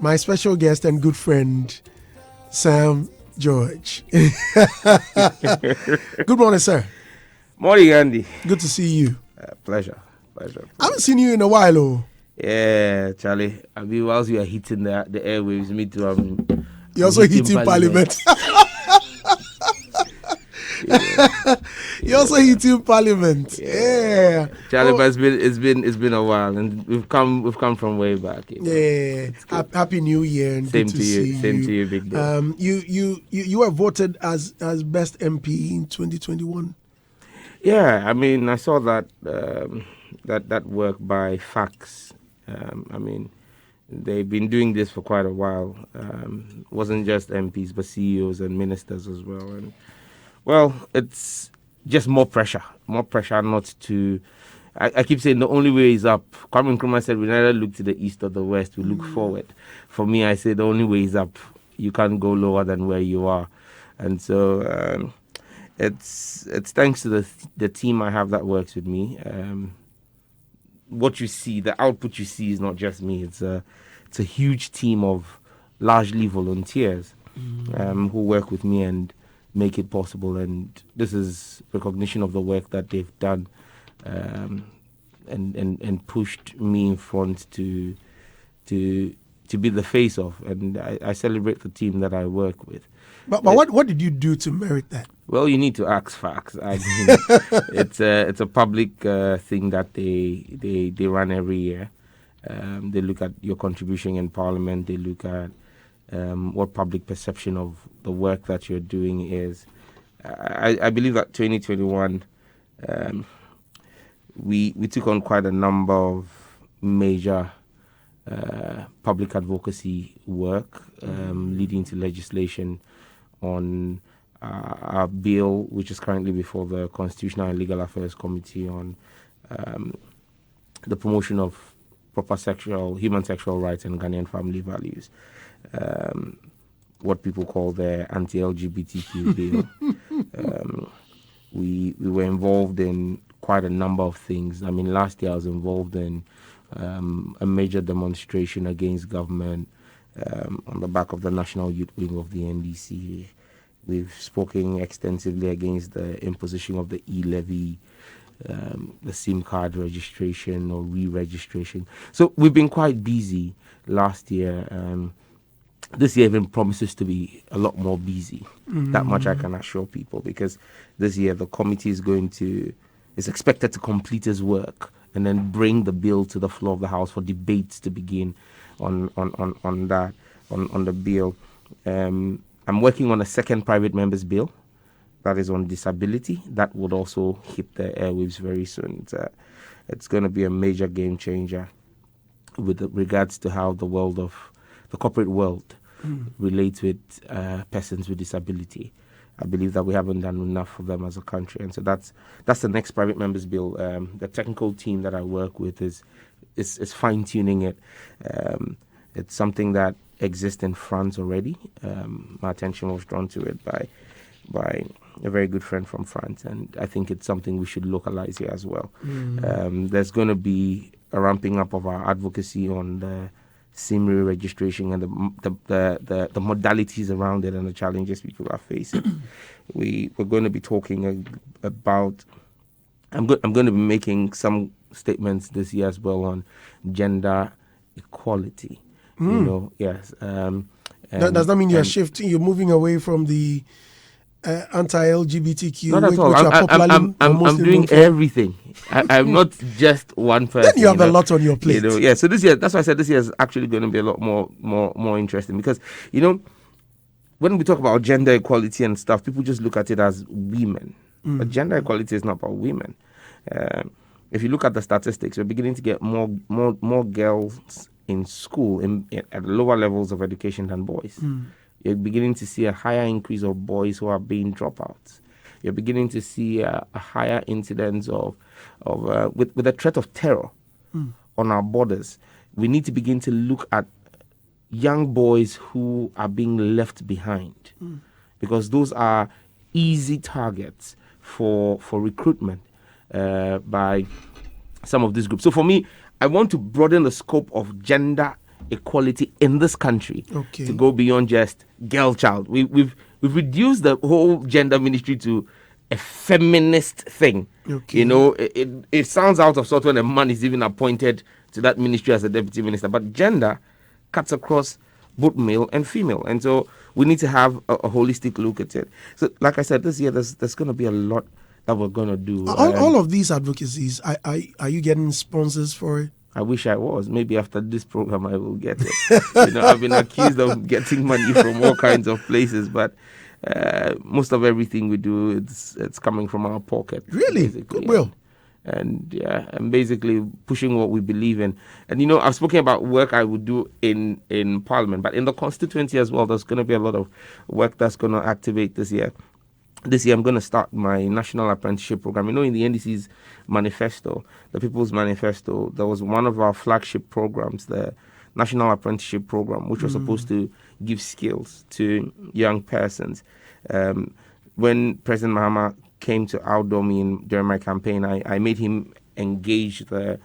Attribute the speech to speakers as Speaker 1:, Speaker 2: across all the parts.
Speaker 1: my special guest and good friend, Sam George. Good morning, sir.
Speaker 2: Morning, Andy.
Speaker 1: Good to see you.
Speaker 2: Pleasure.
Speaker 1: I haven't seen you in a while, oh.
Speaker 2: Yeah, Charlie. I mean, whilst you are hitting the airwaves, me too.
Speaker 1: You're also hitting Parliament. You're also hitting Parliament. Yeah.
Speaker 2: Charlie, but it's been a while, and we've come from way back.
Speaker 1: Yeah. Happy New Year, and
Speaker 2: Same
Speaker 1: good
Speaker 2: to you.
Speaker 1: see
Speaker 2: Same to you, big day.
Speaker 1: You were voted as best MP in 2021.
Speaker 2: Yeah, I mean, I saw that that work by Fax. I mean, they've been doing this for quite a while. Wasn't just MPs, but CEOs and ministers as well. And well, it's just more pressure not to. I keep saying the only way is up. Kwame Nkrumah said we neither look to the east or the west, we look forward. For me, I say the only way is up. You can't go lower than where you are. And so it's thanks to the team I have that works with me. What you see, the output you see is not just me. It's a huge team of largely volunteers who work with me and make it possible. And this is recognition of the work that they've done and pushed me in front to be the face of. And I celebrate the team that I work with.
Speaker 1: But what did you do to merit that?
Speaker 2: Well, you need to ask Facts. I mean, it's a public thing that they run every year. They look at your contribution in Parliament. They look at what public perception of the work that you're doing is. I believe that 2021, we took on quite a number of major public advocacy work, leading to legislation on our bill, which is currently before the Constitutional and Legal Affairs Committee, on the promotion of proper human sexual rights and Ghanaian family values, what people call the anti-LGBTQ bill. We were involved in quite a number of things. I mean, last year I was involved in a major demonstration against government on the back of the National Youth Wing of the NDC. We've spoken extensively against the imposition of the e-levy, the SIM card registration or re-registration. So we've been quite busy last year. This year even promises to be a lot more busy. That much I can assure people, because this year the committee is expected to complete its work and then bring the bill to the floor of the House for debates to begin on the bill. I'm working on a second private members bill that is on disability. That would also hit the airwaves very soon. It's going to be a major game changer with regards to how the corporate world relates with persons with disability. I believe that we haven't done enough for them as a country, and so that's the next private members bill. The technical team that I work with is fine tuning it. It's something that exists in France already. My attention was drawn to it by a very good friend from France, and I think it's something we should localize here as well. There's going to be a ramping up of our advocacy on the SIM registration and the modalities around it and the challenges people are facing. We're going to be talking about. I'm going to be making some statements this year as well on gender equality. Yes.
Speaker 1: Does that mean you're shifting? You're moving away from the anti-LGBTQ?
Speaker 2: Not at all. I'm doing everything. I'm not just one person.
Speaker 1: Then you have a lot on your plate.
Speaker 2: Yeah. So this year, that's why I said this year is actually going to be a lot more interesting, because when we talk about gender equality and stuff, people just look at it as women. But gender equality is not about women. If you look at the statistics, we're beginning to get more girls in school at lower levels of education than boys. You're beginning to see a higher increase of boys who are being dropouts. You're beginning to see a higher incidence with the threat of terror on our borders. We need to begin to look at young boys who are being left behind, because those are easy targets for recruitment by some of these groups. So for me, I want to broaden the scope of gender equality in this country
Speaker 1: Okay.
Speaker 2: to go beyond just girl child. We've reduced the whole gender ministry to a feminist thing.
Speaker 1: Okay.
Speaker 2: You know, it sounds out of sort when a man is even appointed to that ministry as a deputy minister, but gender cuts across both male and female, and so we need to have a holistic look at it. So, like I said, this year there's going to be a lot that we're going to do.
Speaker 1: All of these advocacies, are you getting sponsors for it?
Speaker 2: I wish I was. Maybe after this program, I will get it. You know, I've been accused of getting money from all kinds of places, but most of everything we do, it's coming from our pocket.
Speaker 1: Really? Goodwill.
Speaker 2: And basically pushing what we believe in. And you know, I've spoken about work I would do in Parliament, but in the constituency as well, there's going to be a lot of work that's going to activate this year. This year, I'm going to start my national apprenticeship program. You know, in the NDC's manifesto, the People's Manifesto, there was one of our flagship programs, the National Apprenticeship Program, which was supposed to give skills to young persons. When President Mahama came to outdoor me during my campaign, I made him engage the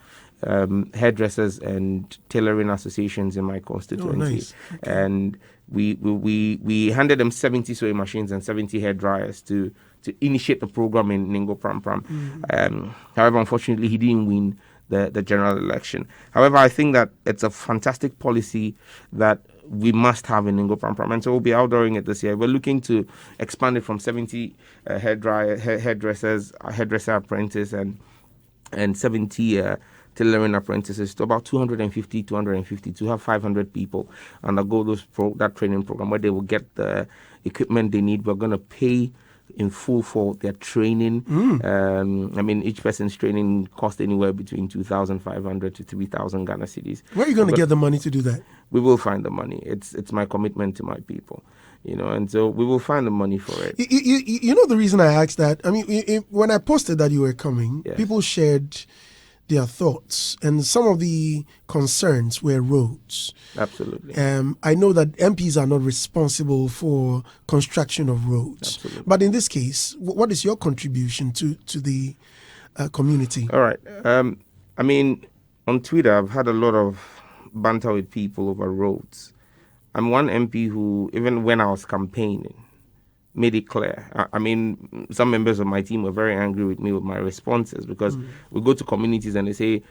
Speaker 2: hairdressers and tailoring associations in my constituency.
Speaker 1: Oh, nice. Okay.
Speaker 2: And we handed them 70 sewing machines and 70 hair dryers to initiate the program in Ningo Pram Pram. However, unfortunately, he didn't win the general election. However, I think that it's a fantastic policy that we must have in Ningo Pram Pram, and so we'll be outdooring it this year. We're looking to expand it from 70 hairdressers, hairdresser apprentice, and 70 tailoring apprentices to about 250 to have 500 people undergo that training program where they will get the equipment they need. We're going to pay in full for their training. I mean, each person's training cost anywhere between 2,500 to 3,000 Ghana cedis.
Speaker 1: Where are you going to get the money to do that?
Speaker 2: We will find the money. It's my commitment to my people, you know, and so we will find the money for it.
Speaker 1: You know the reason I asked that? I mean, when I posted that you were coming,
Speaker 2: Yes.
Speaker 1: people shared their thoughts, and some of the concerns were roads.
Speaker 2: Absolutely.
Speaker 1: I know that MPs are not responsible for construction of roads.
Speaker 2: Absolutely.
Speaker 1: But in this case, what is your contribution to the community?
Speaker 2: All right. I mean, on Twitter, I've had a lot of banter with people over roads. I'm one MP who, even when I was campaigning, made it clear. I mean, some members of my team were very angry with me with my responses because we go to communities and they say,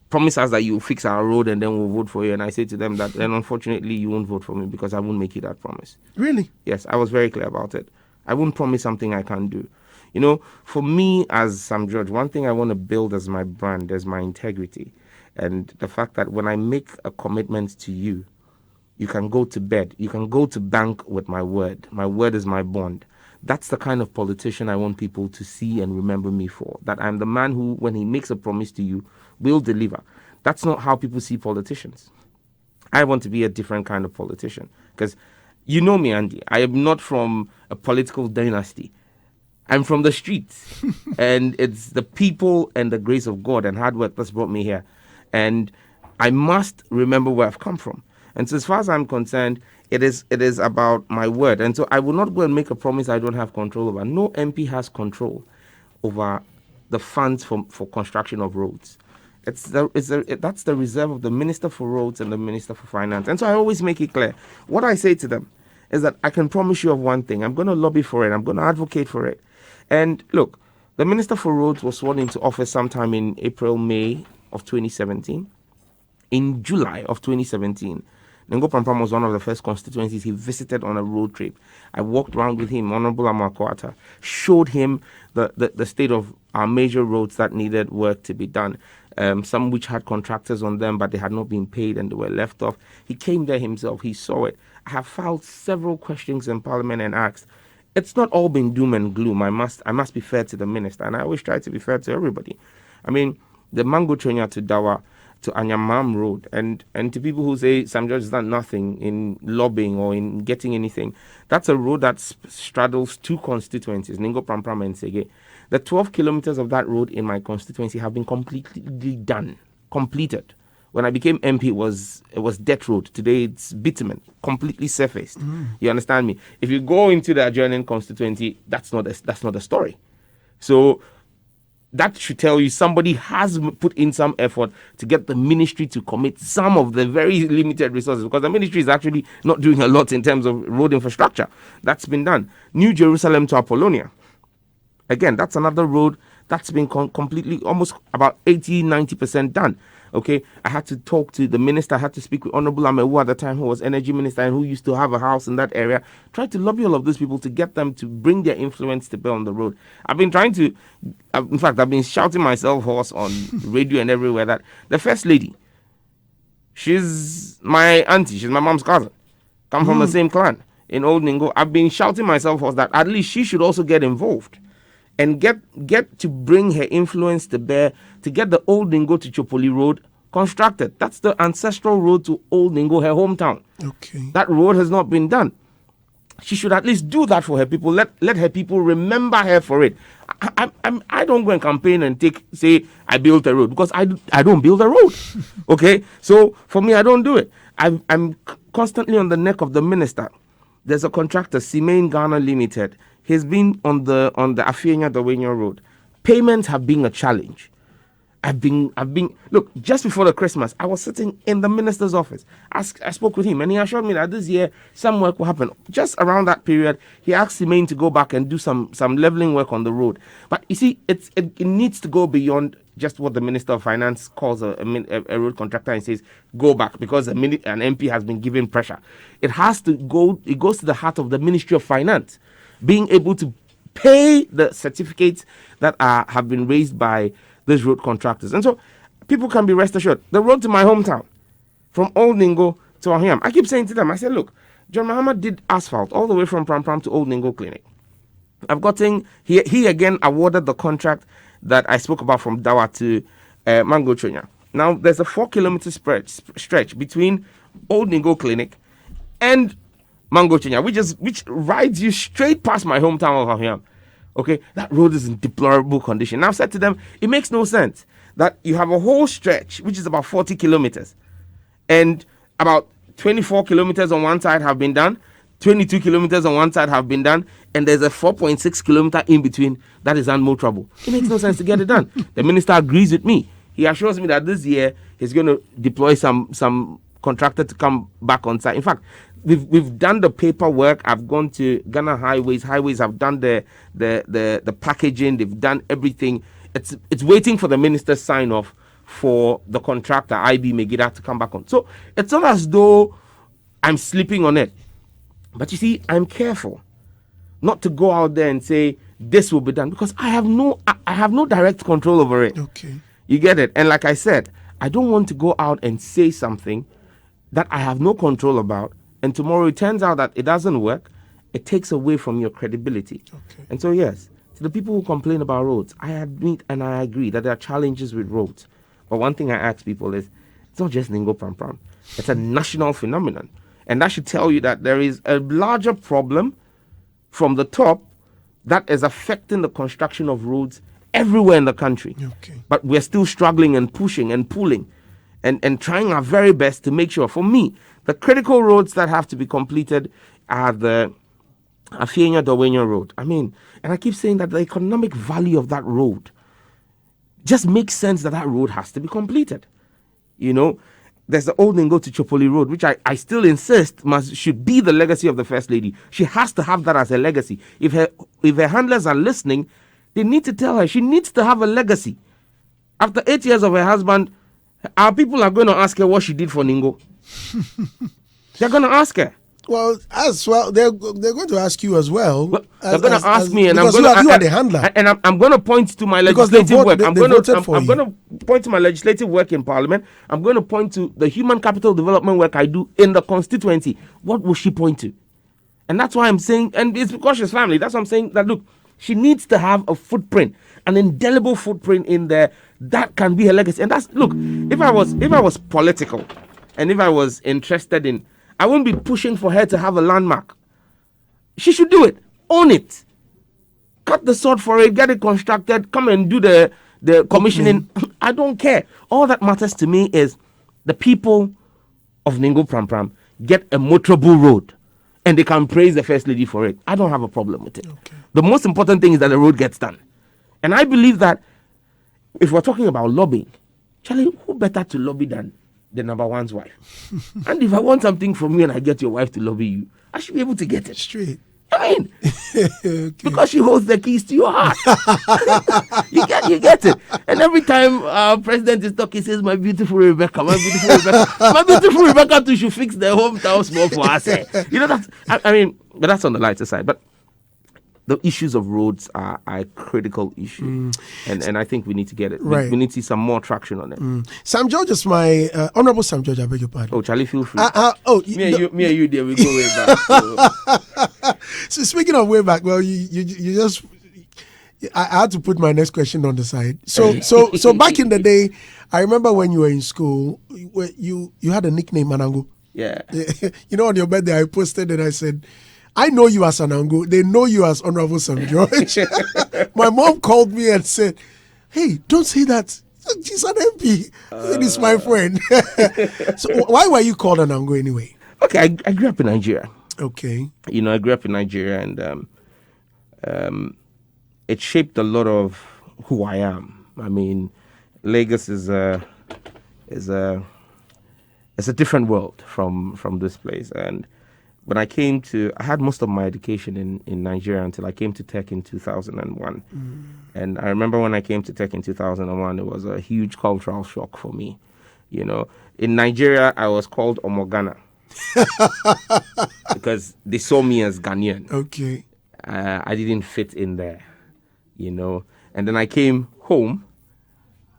Speaker 2: promise us that you'll fix our road and then we'll vote for you. And I say to them that then unfortunately you won't vote for me because I won't make you that promise.
Speaker 1: Really?
Speaker 2: Yes, I was very clear about it. I won't promise something I can't do. You know, for me as Sam George, one thing I want to build as my brand is my integrity. And the fact that when I make a commitment to you, you can go to bed. You can go to bank with my word. My word is my bond. That's the kind of politician I want people to see and remember me for. That I'm the man who, when he makes a promise to you, will deliver. That's not how people see politicians. I want to be a different kind of politician. Because you know me, Andy. I am not from a political dynasty. I'm from the streets. And it's the people and the grace of God and hard work that's brought me here. And I must remember where I've come from. And so as far as I'm concerned, it is about my word. And so I will not go and make a promise I don't have control over. No MP has control over the funds for construction of roads. That's the reserve of the Minister for Roads and the Minister for Finance. And so I always make it clear. What I say to them is that I can promise you of one thing. I'm going to lobby for it. I'm going to advocate for it. And look, the Minister for Roads was sworn into office sometime in April, May of 2017. In July of 2017, Ningo Pram Pram was one of the first constituencies he visited on a road trip. I walked around with him, Honorable Amakwata, showed him the state of our major roads that needed work to be done. Some which had contractors on them, but they had not been paid and they were left off. He came there himself, he saw it. I have filed several questions in Parliament and asked. It's not all been doom and gloom. I must be fair to the minister, and I always try to be fair to everybody. I mean, the Mango Trenya to Dawa to Anyamam Road, and to people who say Sam George has done nothing in lobbying or in getting anything, that's a road that straddles two constituencies, Ningo Pram Pram and Sege. The 12 kilometers of that road in my constituency have been completely completed. When I became MP, it was dirt road. Today it's bitumen, completely surfaced. You understand me? If you go into the adjoining constituency, that's not a story. So that should tell you somebody has put in some effort to get the ministry to commit some of the very limited resources, because the ministry is actually not doing a lot in terms of road infrastructure. That's been done. New Jerusalem to Apollonia. Again, that's another road that's been completely, almost about 80-90% done. Okay, I had to talk to the minister. I had to speak with Honorable Amewu at the time, who was energy minister and who used to have a house in that area. Tried to lobby all of those people to get them to bring their influence to bear on the road. I've been trying to, in fact, I've been shouting myself hoarse on radio and everywhere that the First Lady, she's my auntie, she's my mom's cousin, come from the same clan in Old Ningo. I've been shouting myself hoarse that at least she should also get involved and get to bring her influence to bear to get the Old Ningo to Chopoli Road constructed. That's the ancestral road to Old Ningo, her hometown.
Speaker 1: Okay.
Speaker 2: That road has not been done. She should at least do that for her people. Let her people remember her for it. I don't go and campaign and say I built a road, because I don't build a road. Okay, so for me, I don't do it. I'm constantly on the neck of the minister. There's a contractor, Simain Ghana Limited. He's been on the Afienya Dawenya Road. Payments have been a challenge. I've been look, just before the Christmas, I was sitting in the minister's office. I spoke with him and he assured me that this year some work will happen. Just around that period, he asked Simain to go back and do some leveling work on the road. But you see, it needs to go beyond just what the Minister of Finance calls a road contractor and says, go back, because an MP has been given pressure. It has to go, it goes to the heart of the Ministry of Finance, being able to pay the certificates that have been raised by these road contractors. And so people can be rest assured. The road to my hometown, from Old Ningo to Ahiam, I keep saying to them, I said, look, John Muhammad did asphalt all the way from Pram Pram to Old Ningo Clinic. I've gotten, he again awarded the contract that I spoke about from Dawa to Mango Chonya. Now, there's a 4-kilometer stretch between Old Ningo Clinic and Mango Chonya, which rides you straight past my hometown of Ahiam. Okay, that road is in deplorable condition. Now, I've said to them, it makes no sense that you have a whole stretch, which is about 40 kilometers, and about 24 kilometers on one side have been done, 22 kilometers on one side have been done, and there's a 4.6 kilometer in between that is unmotorable. It makes no sense to get it done. The minister agrees with me. He assures me that this year he's going to deploy some contractor to come back on site. In fact, we've done the paperwork. I've gone to Ghana Highways. Highways have done the packaging. They've done everything. It's waiting for the minister's sign off for the contractor, IB Megida, to come back on. So it's not as though I'm sleeping on it. But you see, I'm careful not to go out there and say this will be done, because I have no direct control over it.
Speaker 1: Okay.
Speaker 2: You get it? And like I said, I don't want to go out and say something that I have no control about, and tomorrow it turns out that it doesn't work. It takes away from your credibility. Okay. And so, yes, to the people who complain about roads, I admit and I agree that there are challenges with roads. But one thing I ask people is, it's not just Ningo Pram Pram. It's a national phenomenon. And that should tell you that there is a larger problem from the top that is affecting the construction of roads everywhere in the country.
Speaker 1: Okay.
Speaker 2: But we're still struggling and pushing and pulling and trying our very best to make sure. For me, the critical roads that have to be completed are the Afienya Dawenya Road. I mean, and I keep saying that the economic value of that road just makes sense that road has to be completed. You know, there's the Old Ningo to Chopoli Road, which I still insist should be the legacy of the First Lady. She has to have that as a legacy. If her handlers are listening, they need to tell her she needs to have a legacy. After 8 years of her husband, our people are going to ask her what she did for Ningo. They're going to ask her.
Speaker 1: Well, as well, they're going to ask you as well.
Speaker 2: They're going to ask me, and I'm
Speaker 1: going
Speaker 2: to.
Speaker 1: You are the handler,
Speaker 2: and I'm going to point to my legislative work. I'm going to point to my legislative work in Parliament. I'm going to point to the human capital development work I do in the constituency. What will she point to? And that's why I'm saying, and it's because she's family. That's why I'm saying that. Look, she needs to have a footprint, an indelible footprint in there that can be her legacy. And that's, look, if I was political, and if I was interested in, I wouldn't be pushing for her to have a landmark. She should do it. Own it. Cut the sword for it. Get it constructed. Come and do the commissioning. I don't care. All that matters to me is the people of Ningo Pram Pram get a motorable road, and they can praise the First Lady for it. I don't have a problem with it. Okay. The most important thing is that the road gets done. And I believe that if we're talking about lobbying, Charlie, who better to lobby than the number one's wife? And if I want something from you and I get your wife to lobby you, I should be able to get it.
Speaker 1: Straight.
Speaker 2: I mean,
Speaker 1: Okay.
Speaker 2: because she holds the keys to your heart. you get it. And every time our president is talking, he says, my beautiful Rebecca, my beautiful Rebecca. My beautiful Rebecca too should fix the hometown small for us. You know, I mean, but that's on the lighter side. But the issues of roads are a critical issue. And I think we need to get it.
Speaker 1: Right.
Speaker 2: We need to see some more traction on it.
Speaker 1: Sam George is my Honorable Sam George, I beg your pardon.
Speaker 2: Oh, Charlie, feel free.
Speaker 1: Me
Speaker 2: and you, there, we go way back.
Speaker 1: So speaking of way back, well, you just, I had to put my next question on the side. So back in the day, I remember when you were in school, you had a nickname, Anango.
Speaker 2: Yeah.
Speaker 1: You know, on your birthday, I posted and I said, I know you as Anango. They know you as Honorable Sam George. My mom called me and said, hey, don't say that. He's an MP. He's my friend. So why were you called Anango anyway?
Speaker 2: Okay, I grew up in Nigeria.
Speaker 1: Okay.
Speaker 2: You know, I grew up in Nigeria, and it shaped a lot of who I am. I mean, Lagos is a different world from this place. And when I had most of my education in Nigeria until I came to Tech in 2001. And I remember when I came to Tech in 2001, it was a huge cultural shock for me. You know, in Nigeria, I was called Omogana. Because they saw me as Ghanaian.
Speaker 1: Okay.
Speaker 2: I didn't fit in there, you know. And then I came home,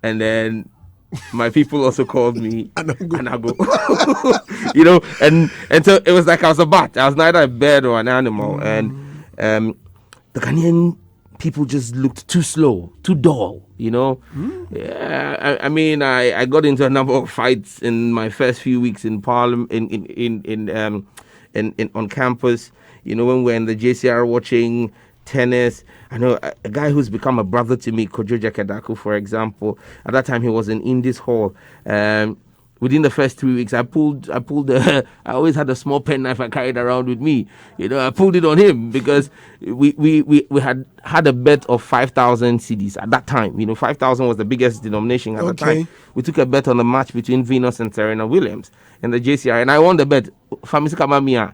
Speaker 2: and then my people also called me Anago. You know, and so it was like I was a bat. I was neither a bird or an animal. And the Ghanaian people just looked too slow, too dull, you know. Yeah, I mean, I got into a number of fights in my first few weeks in Parliament, on campus. You know, when we're in the JCR watching tennis. I know a guy who's become a brother to me, Kojo Jakedaku, for example. At that time, he was in Indies Hall. Within the first 3 weeks, I always had a small penknife I carried around with me. You know, I pulled it on him because we had a bet of 5,000 CDs at that time. You know, 5,000 was the biggest denomination at the time. We took a bet on the match between Venus and Serena Williams in the JCR, and I won the bet. Famisi Kamamia.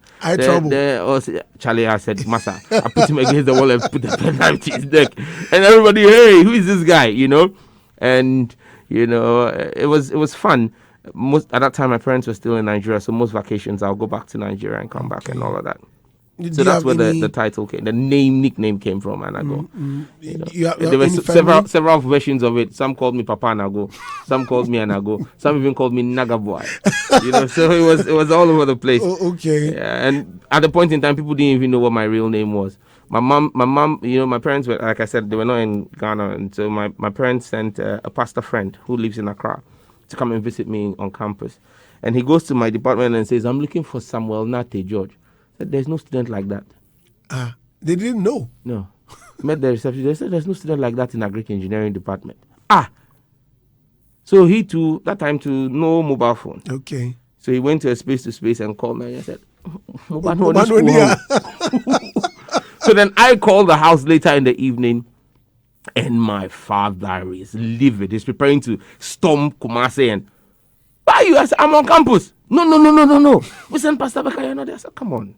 Speaker 2: Charlie, I said, Massa, I put him against the wall and put the penknife to his neck. And everybody, hey, who is this guy? You know? And, you know, it was fun. At that time, my parents were still in Nigeria, so most vacations I'll go back to Nigeria and come back and all of that. So that's where the title came, the nickname came from, Anago. You know, there were several versions of it. Some called me Papa Anago, some called me Anago, some even called me Nagaboy. You know, so it was all over the place.
Speaker 1: Okay.
Speaker 2: Yeah, and at the point in time, people didn't even know what my real name was. My mom, you know, my parents were, like I said, they were not in Ghana, and so my parents sent a pastor friend who lives in Accra to come and visit me on campus. And he goes to my department and says, I'm looking for Samuel Nate George. I said, there's no student like that.
Speaker 1: They didn't know?
Speaker 2: No. Met the reception. They said, there's no student like that in agric engineering department. So he too, that time too, no mobile phone.
Speaker 1: Okay.
Speaker 2: So he went to a space to space and called me and I said, So then I called the house later in the evening. And my father is livid. He's preparing to storm Kumasi and why are you? I said, I'm on campus. No. We sent Pastor Becca, you're not there. I said, come on.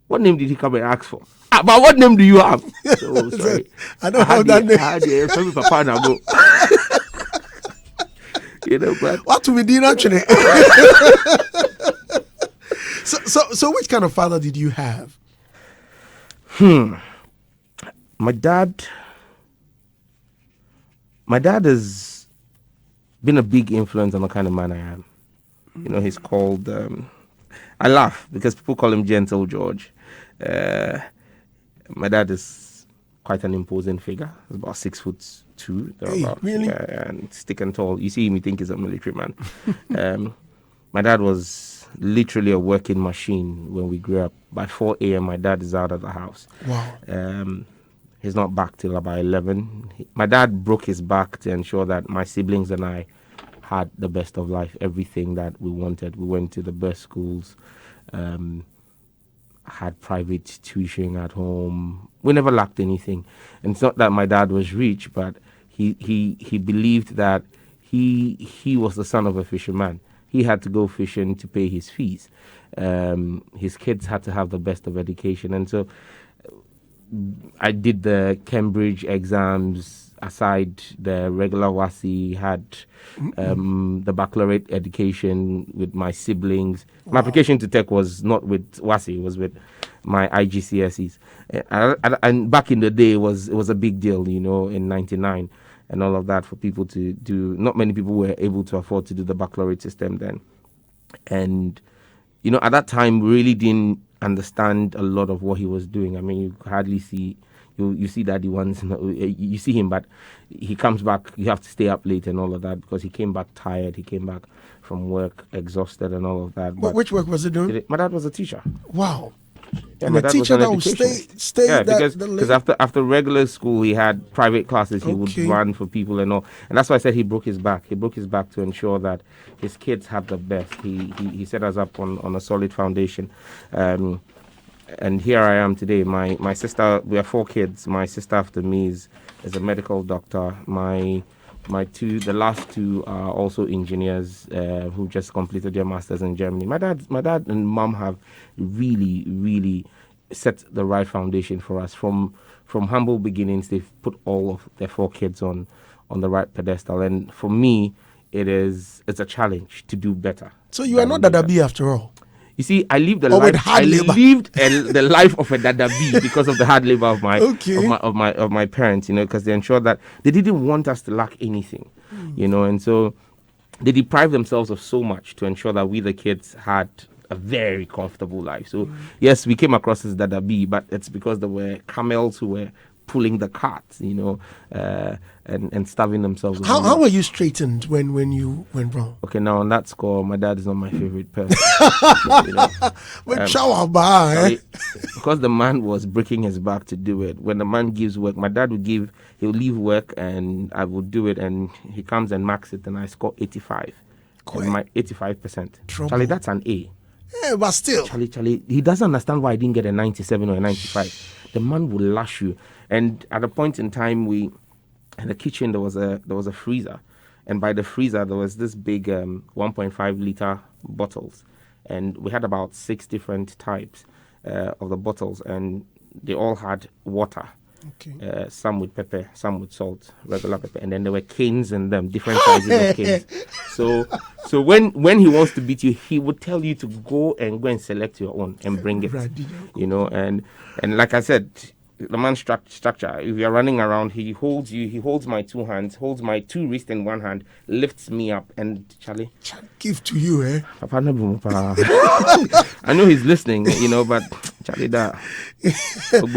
Speaker 2: What name did he come and ask for? But what name do you have? Oh, sorry.
Speaker 1: I don't have that name.
Speaker 2: I had the Papa now go. You know, but
Speaker 1: what we did actually. So which kind of father did you have?
Speaker 2: My dad has been a big influence on the kind of man I am. You know, he's called, I laugh because people call him Gentle George. My dad is quite an imposing figure. He's about 6'2".
Speaker 1: Hey, really?
Speaker 2: And thick and tall. You see him, you think he's a military man. My dad was literally a working machine when we grew up. By 4 a.m., my dad is out of the house.
Speaker 1: Wow.
Speaker 2: He's not back till about 11. My dad broke his back to ensure that my siblings and I had the best of life, everything that we wanted. We went to the best schools, had private tuition at home. We never lacked anything. And it's not that my dad was rich, but he believed that he was the son of a fisherman. He had to go fishing to pay his fees. His kids had to have the best of education, and so I did the Cambridge exams aside the regular WASI, had the baccalaureate education with my siblings. Wow. My application to tech was not with WASI, it was with my IGCSEs. And back in the day, it was a big deal, in 99 and all of that for people to do. Not many people were able to afford to do the baccalaureate system then. And, at that time, we really didn't understand a lot of what he was doing. I mean, you could hardly see... You see Daddy once, you see him, but he comes back, you have to stay up late and all of that because he came back tired. He came back from work exhausted and all of that. But
Speaker 1: which work was he doing?
Speaker 2: My dad was a teacher.
Speaker 1: Wow.
Speaker 2: Yeah,
Speaker 1: and a teacher that would stay
Speaker 2: yeah, because after regular school, he had private classes he would run for people and all. And that's why I said he broke his back. He broke his back to ensure that his kids had the best. He set us up on a solid foundation. And here I am today. My sister, we have 4 kids. My sister after me is a medical doctor. The last 2 are also engineers who just completed their masters in Germany. My dad and mom have really, really set the right foundation for us. From humble beginnings, they've put all of their 4 kids on the right pedestal. And for me, it's a challenge to do better.
Speaker 1: So you are not Dadabi after all.
Speaker 2: You see, I lived the life of a Dada B because of the hard labor of my parents, because they ensured that they didn't want us to lack anything, and so they deprived themselves of so much to ensure that we, the kids, had a very comfortable life. So yes, we came across as Dada B, but it's because there were camels who were pulling the carts, and starving themselves.
Speaker 1: How were you straightened when you went wrong?
Speaker 2: Okay, now on that score, my dad is not my favorite person. Because the man was breaking his back to do it. When the man gives work, my dad he'll leave work and I will do it, and he comes and marks it, and I score 85. And my 85%. Charlie, that's an A.
Speaker 1: Yeah, but still.
Speaker 2: Charlie, he doesn't understand why I didn't get a 97 or a 95. The man will lash you. And at a point in time, in the kitchen there was a freezer, and by the freezer there was this big 1.5 liter bottles, and we had about 6 different types of the bottles, and they all had water. Okay. Some with pepper, some with salt, regular pepper, and then there were canes in them, different sizes of canes. So when he wants to beat you, he would tell you to go and select your own and bring it. And like I said, the man's structure, if you're running around, he holds my 2 hands, holds my 2 wrists in one hand, lifts me up, and Charlie,
Speaker 1: give to you, eh?
Speaker 2: I know he's listeing, but Charlie, that the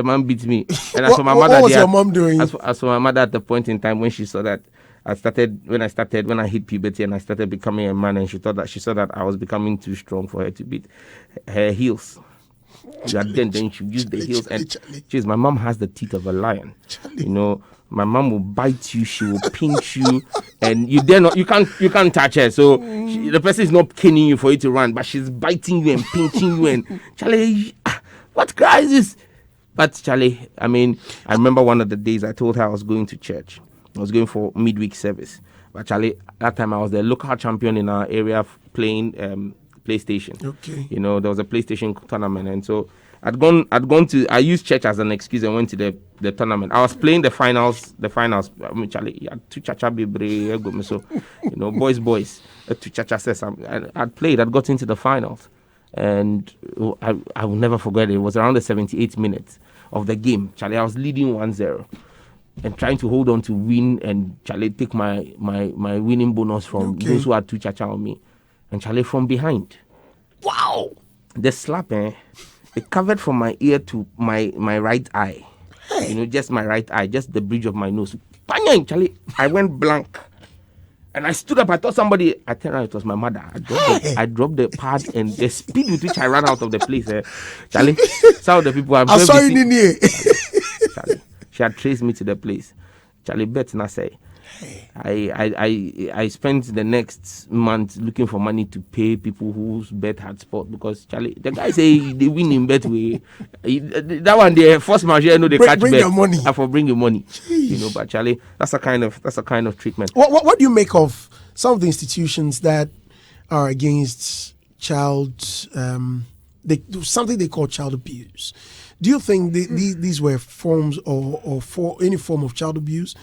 Speaker 2: man beats me. And as for my mother,
Speaker 1: what was your mom doing?
Speaker 2: As for my mother, at the point in time when she saw that when I hit puberty and I started becoming a man, and she saw that I was becoming too strong for her to beat her heels. Then she used the heels, and my mom has the teeth of a lion. My mom will bite you, she will pinch you, and you can't touch her. So the person is not caning you for you to run, but she's biting you and pinching you. And Charlie, what cry is this? But Charlie, I remember one of the days I told her I was going to church. I was going for midweek service. But Charlie, that time I was the local champion in our area playing PlayStation. Okay. There was a PlayStation tournament, and so I used church as an excuse and went to the tournament. I was playing the finals. Charlie, you had 2 chacha bebre, so boys. 2 chacha says I'd got into the finals, and I will never forget it. It was around the 78th minute of the game. Charlie, I was leading 1-0. And trying to hold on to win, and Charlie take my winning bonus from those who had 2 chacha on me. And Charlie from behind. Wow! The slap, it covered from my ear to my right eye. Hey. Just my right eye, just the bridge of my nose. Bang! Charlie, I went blank. And I stood up, I thought somebody, I turned around, it was my mother. I dropped the pad, and the speed with which I ran out of the place. Charlie, some of the people
Speaker 1: I saw you in here.
Speaker 2: Charlie, she had traced me to the place. Charlie, bet and I say, I spent the next month looking for money to pay people whose bet had spot, because Charlie, the guy say they win in bet way. That one they force majeure, no, they catch
Speaker 1: bring
Speaker 2: bet.
Speaker 1: your money.
Speaker 2: For bring your money. You know, but Charlie, that's a kind of treatment.
Speaker 1: What do you make of some of the institutions that are against they do something they call child abuse? Do you think these were forms or for any form of child abuse?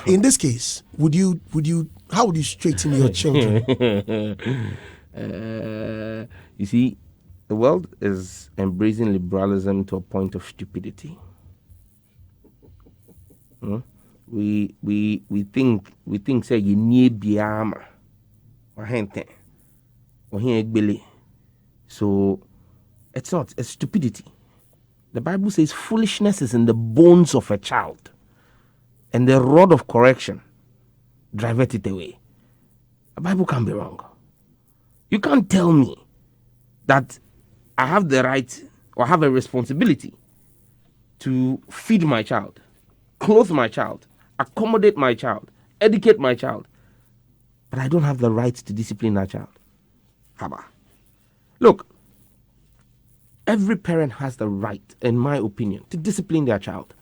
Speaker 1: In this case, how would you straighten your children?
Speaker 2: You see, the world is embracing liberalism to a point of stupidity. We think say you need biama or hente or so it's not, it's stupidity. The Bible says foolishness is in the bones of a child, and the rod of correction driveth it away. The Bible can't be wrong. You can't tell me that I have the right or have a responsibility to feed my child, clothe my child, accommodate my child, educate my child, but I don't have the right to discipline that child. Haba. Look, every parent has the right, in my opinion, to discipline their child.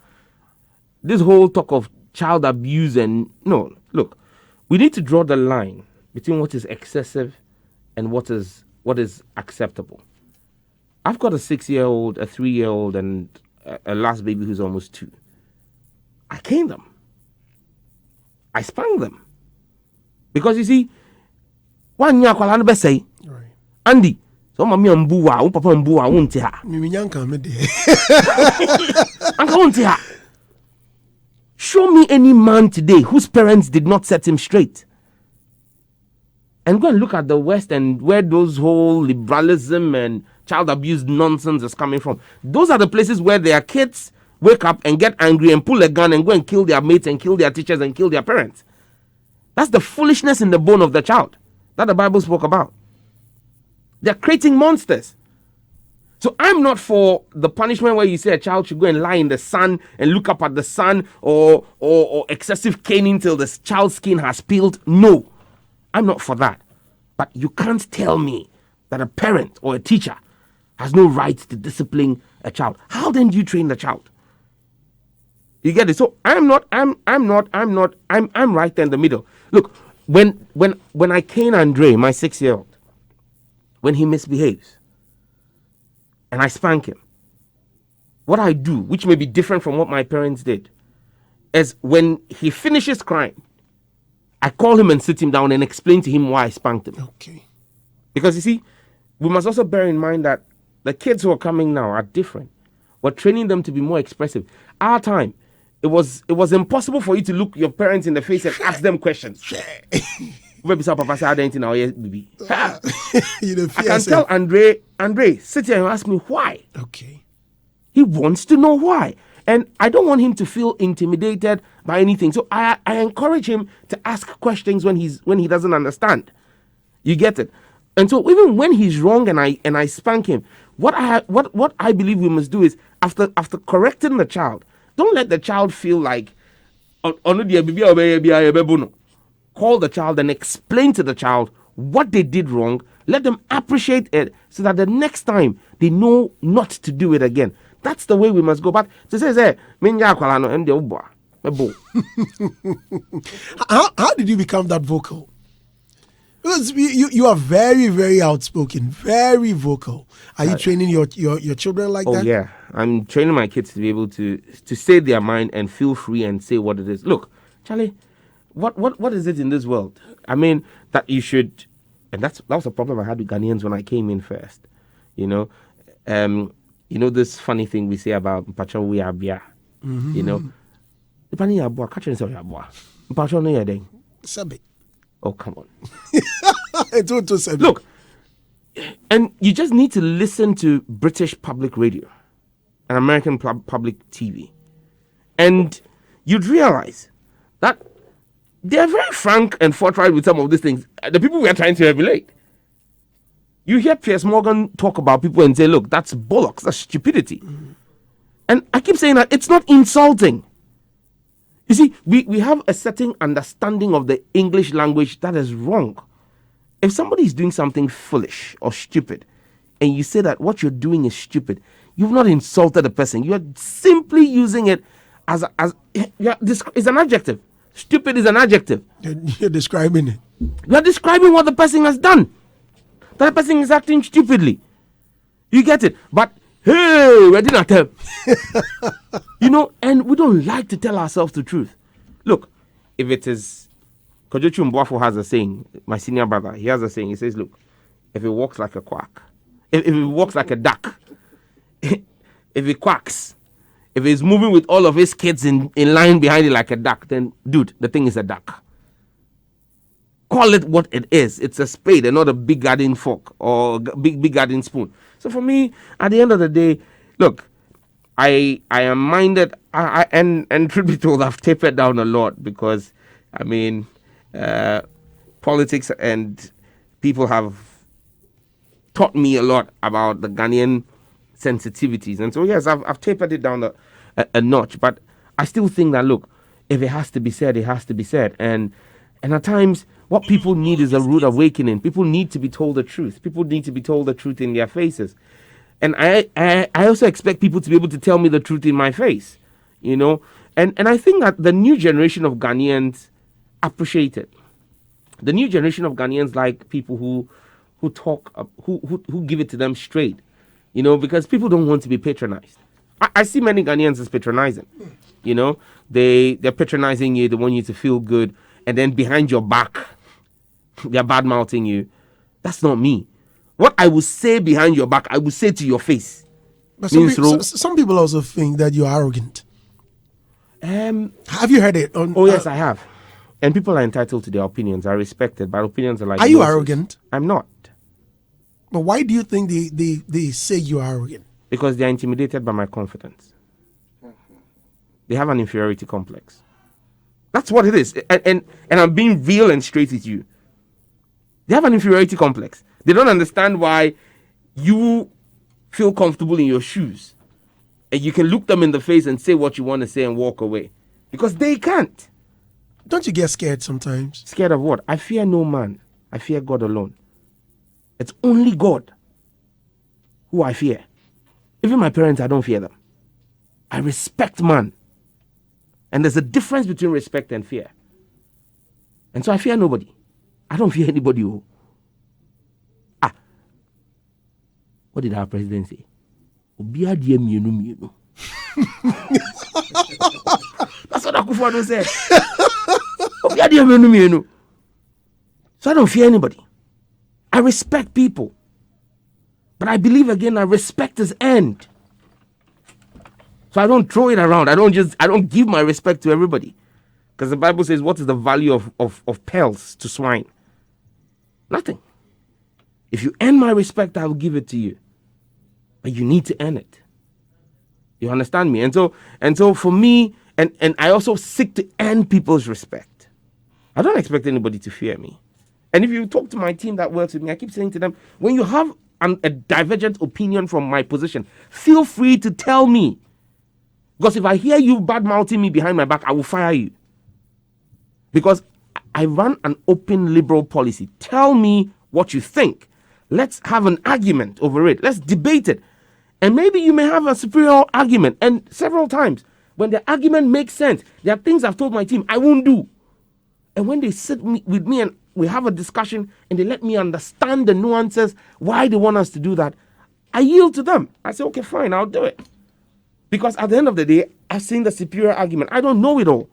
Speaker 2: This whole talk of child abuse no, look, we need to draw the line between what is excessive and what is acceptable. I've got a 6-year-old, a 3-year-old, and a last baby who's almost 2. I cane them. I spank them. Because you see, one year kwala be say, Andy, so mami ambuwa, papa ambuwa wonte ha.
Speaker 1: Miminyanka me de.
Speaker 2: Anka wonte ha. Show me any man today whose parents did not set him straight. And go and look at the West and where those whole liberalism and child abuse nonsense is coming from. Those are the places where their kids wake up and get angry and pull a gun and go and kill their mates and kill their teachers and kill their parents. That's the foolishness in the bone of the child that the Bible spoke about. They're creating monsters. So I'm not for the punishment where you say a child should go and lie in the sun and look up at the sun, or excessive caning till the child's skin has peeled. No, I'm not for that. But you can't tell me that a parent or a teacher has no right to discipline a child. How then do you train the child? You get it? So I'm right there in the middle. Look, when I cane Andre, my 6-year-old, when he misbehaves and I spank him, what I do, which may be different from what my parents did, is when he finishes crying, I call him and sit him down and explain to him why I spanked him.
Speaker 1: Okay.
Speaker 2: Because you see, we must also bear in mind that the kids who are coming now are different. We're training them to be more expressive. Our time, it was impossible for you to look your parents in the face and ask them questions. I can tell Andre, sit here and ask me why.
Speaker 1: Okay.
Speaker 2: He wants to know why. And I don't want him to feel intimidated by anything. So I encourage him to ask questions when he doesn't understand. You get it? And so even when he's wrong and I spank him, what I believe we must do is after correcting the child, don't let the child feel like call the child and explain to the child what they did wrong. Let them appreciate it so that the next time they know not to do it again. That's the way we must go. But to say,
Speaker 1: how did you become that vocal? Because you are very, very outspoken, very vocal. Are you training your children like that?
Speaker 2: Oh yeah, I'm training my kids to be able to say their mind and feel free and say what it is. Look, Charlie, what is it in this world? I mean, that you should, and that was a problem I had with Ghanaians when I came in first. You know this funny thing we say about Mpacho we are bia. You know, Ipani abua, catch yourself abua. Mpacho no yedeng.
Speaker 1: Sabe.
Speaker 2: Oh, come on.
Speaker 1: Look,
Speaker 2: and you just need to listen to British public radio and American public TV, and you'd realize that they're very frank and forthright with some of these things. The people we are trying to emulate. You hear Piers Morgan talk about people and say, look, that's bollocks, that's stupidity. And I keep saying that it's not insulting. You see, we have a certain understanding of the English language that is wrong. If somebody is doing something foolish or stupid, and you say that what you're doing is stupid, you've not insulted the person. You are simply using it as it's an adjective. Stupid is an adjective.
Speaker 1: You're describing it.
Speaker 2: You are describing what the person has done. That person is acting stupidly. You get it? But hey, we didn't attempt. And we don't like to tell ourselves the truth. Look, if it is, Kojochu Mbwafo has a saying, my senior brother, he has a saying, he says, look, if it walks like a quack, if it walks like a duck, if it quacks, if it's moving with all of his kids in line behind it like a duck, then, dude, the thing is a duck. Call it what it is. It's a spade and not a big garden fork or big garden spoon. So for me, at the end of the day, look, I am minded, and truth be told, I've tapered down a lot because, politics and people have taught me a lot about the Ghanaian sensitivities. And so, yes, I've tapered it down a notch. But I still think that, look, if it has to be said, it has to be said. And at times, what people need is a rude awakening. People need to be told the truth. People need to be told the truth in their faces. And I also expect people to be able to tell me the truth in my face, And I think that the new generation of Ghanaians appreciate it. The new generation of Ghanaians like people who talk, who give it to them straight, because people don't want to be patronized. I see many Ghanaians as patronizing. They're patronizing you. They want you to feel good. And then behind your back, they're bad-mouthing you. That's not me. What I will say behind your back, I will say to your face.
Speaker 1: But some people also think that you're arrogant. Have you heard it?
Speaker 2: Yes, I have. And people are entitled to their opinions. I respect it, but opinions are like...
Speaker 1: Are you arrogant?
Speaker 2: I'm not.
Speaker 1: But why do you think they say you're arrogant?
Speaker 2: Because they're intimidated by my confidence. They have an inferiority complex. That's what it is. And I'm being real and straight with you. They have an inferiority complex. They don't understand why you feel comfortable in your shoes. And you can look them in the face and say what you want to say and walk away. Because they can't.
Speaker 1: Don't you get scared sometimes?
Speaker 2: Scared of what? I fear no man. I fear God alone. It's only God who I fear. Even my parents, I don't fear them. I respect man. And there's a difference between respect and fear. And so I fear nobody. I don't fear anybody. What did our president say? That's what Akufo-Addo said. So I don't fear anybody. I respect people. But I believe again that respect is earned. So I don't throw it around. I don't give my respect to everybody. Because the Bible says, what is the value of pearls to swine? Nothing. If you earn my respect, I will give it to you. But you need to earn it. You understand me? And so for me, and I also seek to earn people's respect. I don't expect anybody to fear me. And if you talk to my team that works with me, I keep saying to them, when you have a divergent opinion from my position, feel free to tell me. Because if I hear you bad-mouthing me behind my back, I will fire you. Because I run an open liberal policy. Tell me what you think. Let's have an argument over it. Let's debate it. And maybe you may have a superior argument. And several times, when the argument makes sense, there are things I've told my team I won't do. And when they sit with me and we have a discussion and they let me understand the nuances, why they want us to do that, I yield to them. I say, okay, fine, I'll do it. Because at the end of the day, I've seen the superior argument. I don't know it all.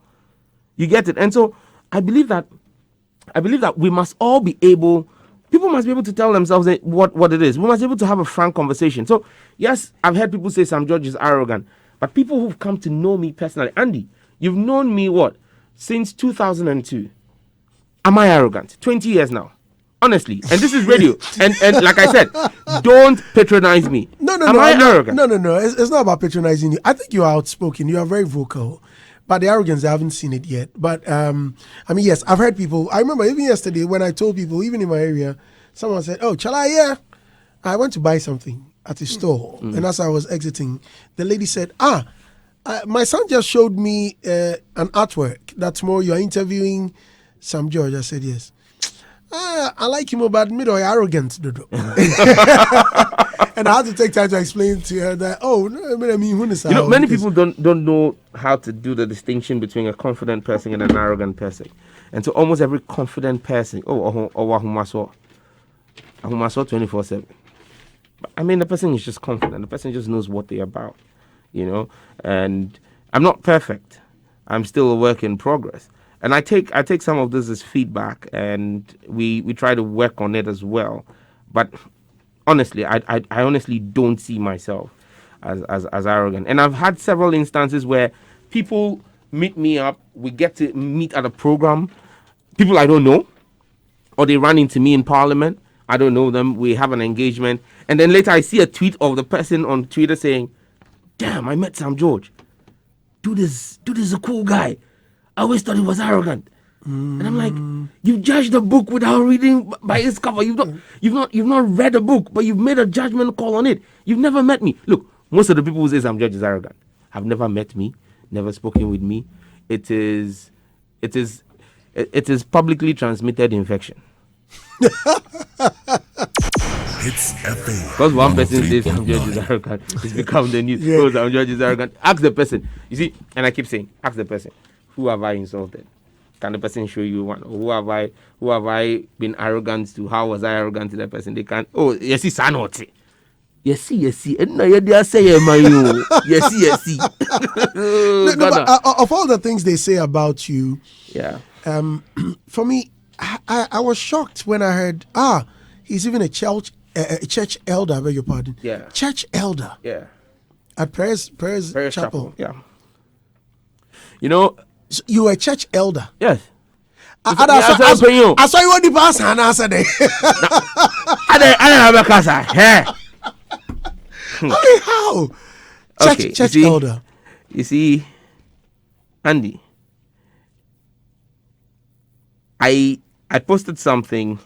Speaker 2: You get it? And so I believe that we must all be able, people must be able to tell themselves what it is. We must be able to have a frank conversation. So yes, I've heard people say Sam George is arrogant, but people who've come to know me personally, Andy, you've known me since 2002. Am I arrogant? 20 years now. Honestly. And this is radio. and like I said, don't patronize me.
Speaker 1: No.
Speaker 2: Am I arrogant?
Speaker 1: No. It's not about patronizing you. I think you are outspoken. You are very vocal. But the arrogance, I haven't seen it yet. But, yes, I've heard people. I remember even yesterday when I told people, even in my area, someone said, oh, Chala, yeah. I went to buy something at a store. And as I was exiting, the lady said, My son just showed me an artwork that tomorrow you are interviewing Sam George. I said yes. I like him, but me arrogant, Dodo. And I had to take time to explain to her that
Speaker 2: many people don't know how to do the distinction between a confident person and an arrogant person. And so almost every confident person, Ahumaso 24/7. I mean, the person is just confident. The person just knows what they're about, And I'm not perfect. I'm still a work in progress. And I take some of this as feedback, and we try to work on it as well. But honestly, I honestly don't see myself as arrogant. And I've had several instances where people meet me up. We get to meet at a program. People I don't know, or they run into me in Parliament. I don't know them. We have an engagement, and then later I see a tweet of the person on Twitter saying, "Damn, I met Sam George. Dude is a cool guy. I always thought he was arrogant." And I'm like, you judged the book without reading by its cover. You've not read a book, but you've made a judgment call on it. You've never met me. Look, most of the people who say Sam George is arrogant have never met me, never spoken with me. It is publicly transmitted infection.
Speaker 3: It's FA.
Speaker 2: Because one person says Sam George is arrogant, it's become the news. Oh, Sam George is arrogant. Ask the person. You see, and I keep saying, ask the person, who have I insulted? Can the person show you one? Or who have I been arrogant to? How was I arrogant to that person? They can't. Oh, yes, it's anoti. Yes. And now you say, yes.
Speaker 1: Of all the things they say about you,
Speaker 2: yeah.
Speaker 1: For me, I was shocked when I heard, he's even a church elder. I beg your pardon.
Speaker 2: Yeah.
Speaker 1: Church elder.
Speaker 2: Yeah.
Speaker 1: At Prayers Chapel.
Speaker 2: Yeah.
Speaker 1: So you were a church elder.
Speaker 2: Yes.
Speaker 1: I saw you on the bus and I said,
Speaker 2: I don't have a casa.
Speaker 1: How? Church elder.
Speaker 2: You see, Andy, I posted something,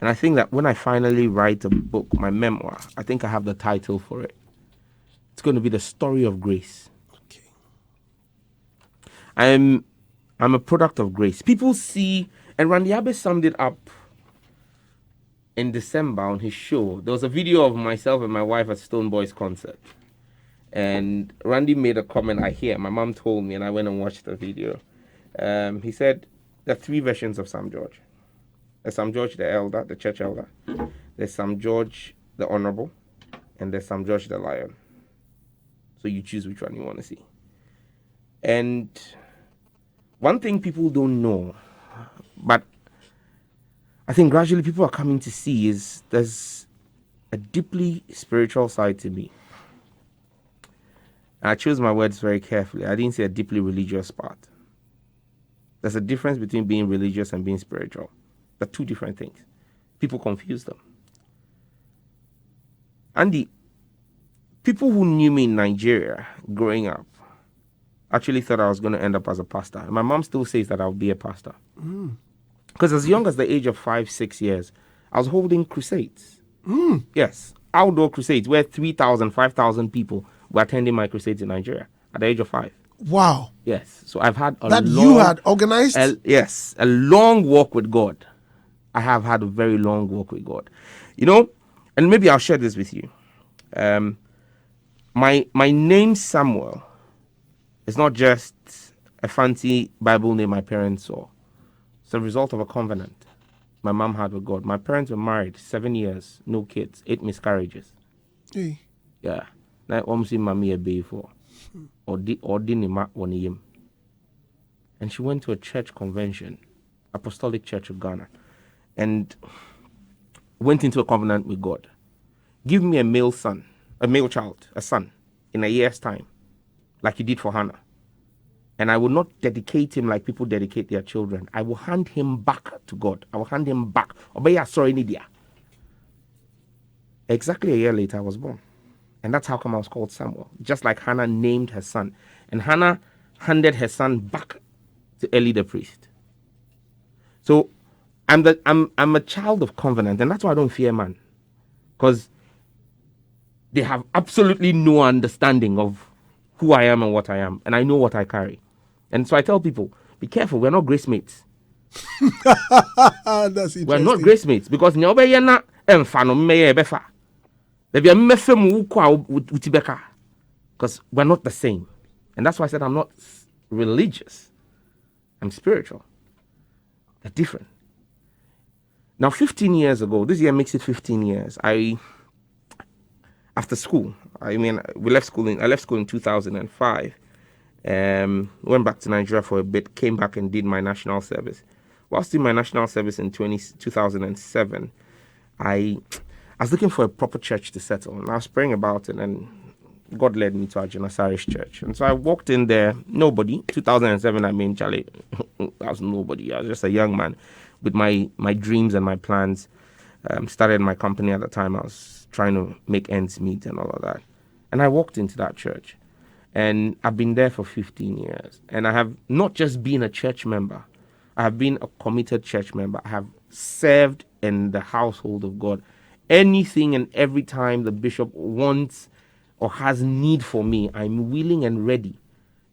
Speaker 2: and I think that when I finally write a book, my memoir, I think I have the title for it. It's going to be The Story of Grace. I'm a product of grace. People see, and Randy Abbey summed it up in December on his show. There was a video of myself and my wife at Stone Boys concert. And Randy made a comment I hear. My mom told me, and I went and watched the video. He said there are three versions of Sam George. There's Sam George the elder, the church elder. There's Sam George the honorable. And there's Sam George the lion. So you choose which one you want to see. And one thing people don't know, but I think gradually people are coming to see, is there's a deeply spiritual side to me. And I chose my words very carefully. I didn't say a deeply religious part. There's a difference between being religious and being spiritual. They're two different things. People confuse them. And the people who knew me in Nigeria growing up actually thought I was going to end up as a pastor. And my mom still says that I'll be a pastor. Because as young as the age of 5-6 years, I was holding crusades. Yes, outdoor crusades where 3,000, 5,000 people were attending my crusades in Nigeria at the age of 5.
Speaker 1: Wow.
Speaker 2: Yes. So I've had
Speaker 1: you had organized?
Speaker 2: Yes, a long walk with God. I have had a very long walk with God. And maybe I'll share this with you. My name Samuel, it's not just a fancy Bible name my parents saw. It's a result of a covenant my mom had with God. My parents were married 7 years, no kids, 8 miscarriages.
Speaker 1: Hey.
Speaker 2: Yeah. Now almost mommy a baby for. Or didn't one him. And she went to a church convention, Apostolic Church of Ghana, and went into a covenant with God. Give me a male child, a son, in a year's time, like you did for Hannah. And I will not dedicate him like people dedicate their children. I will hand him back to God. I will hand him back. Exactly a year later, I was born. And that's how come I was called Samuel. Just like Hannah named her son. And Hannah handed her son back to Eli the priest. So I'm a child of covenant. And that's why I don't fear man. Because they have absolutely no understanding of who I am and what I am, and I know what I carry. And so I tell people, be careful, we're not grace mates.
Speaker 1: That's interesting.
Speaker 2: We're not grace mates because because we're not the same. And that's why I said I'm not religious. I'm spiritual. They're different. Now, 15 years ago, this year makes it 15 years. After school, I left school in 2005. Went back to Nigeria for a bit, came back and did my national service. Whilst in my national service in 2007, I was looking for a proper church to settle, and I was praying about it, and God led me to our Irish church. And so I walked in there, nobody. 2007, Charlie, I was nobody. I was just a young man with my dreams and my plans. Started my company at the time. I was trying to make ends meet and all of that. And I walked into that church. And I've been there for 15 years. And I have not just been a church member. I have been a committed church member. I have served in the household of God. Anything and every time the bishop wants or has need for me, I'm willing and ready.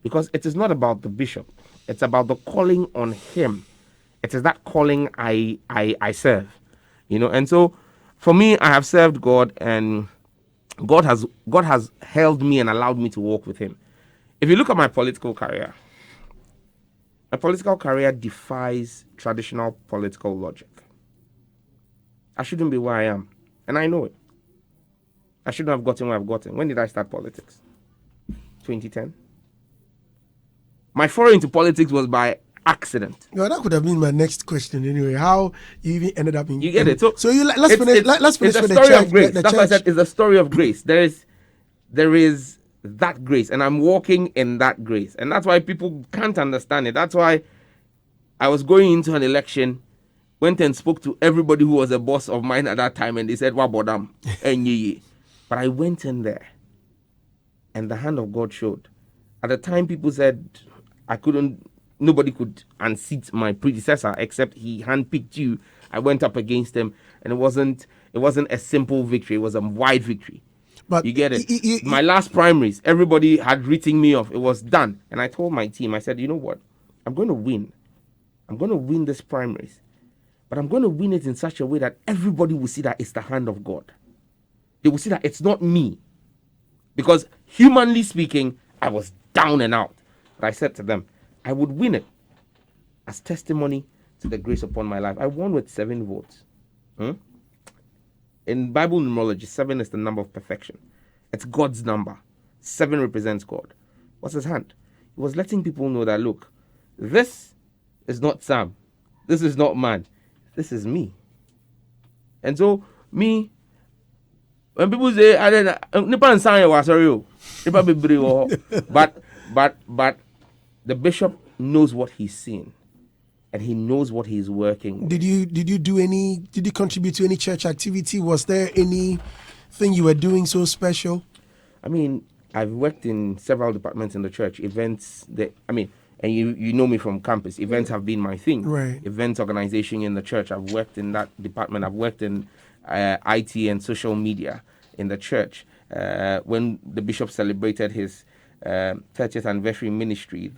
Speaker 2: Because it is not about the bishop. It's about the calling on him. It is that calling I serve. And so for me, I have served God, and God has held me and allowed me to walk with him. If you look at my political career defies traditional political logic. I shouldn't be where I am, and I know it. I shouldn't have gotten where I've gotten. When did I start politics? 2010. My foray into politics was by accident.
Speaker 1: No, that could have been my next question anyway. How you even ended up in...
Speaker 2: You get it?
Speaker 1: So let's finish with the
Speaker 2: story of grace.
Speaker 1: The
Speaker 2: That's why I said it's a story of grace. There is that grace, and I'm walking in that grace. And that's why people can't understand it. That's why I was going into an election, went and spoke to everybody who was a boss of mine at that time, and they said, "Wabodam." But I went in there, and the hand of God showed. At the time, people said nobody could unseat my predecessor except he handpicked you. I went up against him, and it wasn't a simple victory. It was a wide victory. But you get it? My last primaries, everybody had written me off. It was done. And I told my team, I said, you know what? I'm going to win. I'm going to win this primaries. But I'm going to win it in such a way that everybody will see that it's the hand of God. They will see that it's not me. Because humanly speaking, I was down and out. But I said to them, I would win it as testimony to the grace upon my life. I won with 7 votes. In Bible numerology, 7 is the number of perfection. It's God's number. 7 represents God. What's his hand? He was letting people know that, look, this is not Sam. This is not man. This is me. And so, me, when people say, I don't know, but the bishop knows what he's seen, and he knows what he's working with.
Speaker 1: Did you contribute to any church activity? Was there anything you were doing so special?
Speaker 2: I've worked in several departments in the church. Events and you know me from campus. Events have been my thing.
Speaker 1: Right.
Speaker 2: Events organization in the church. I've worked in that department. I've worked in IT and social media in the church. When the bishop celebrated his 30th anniversary ministry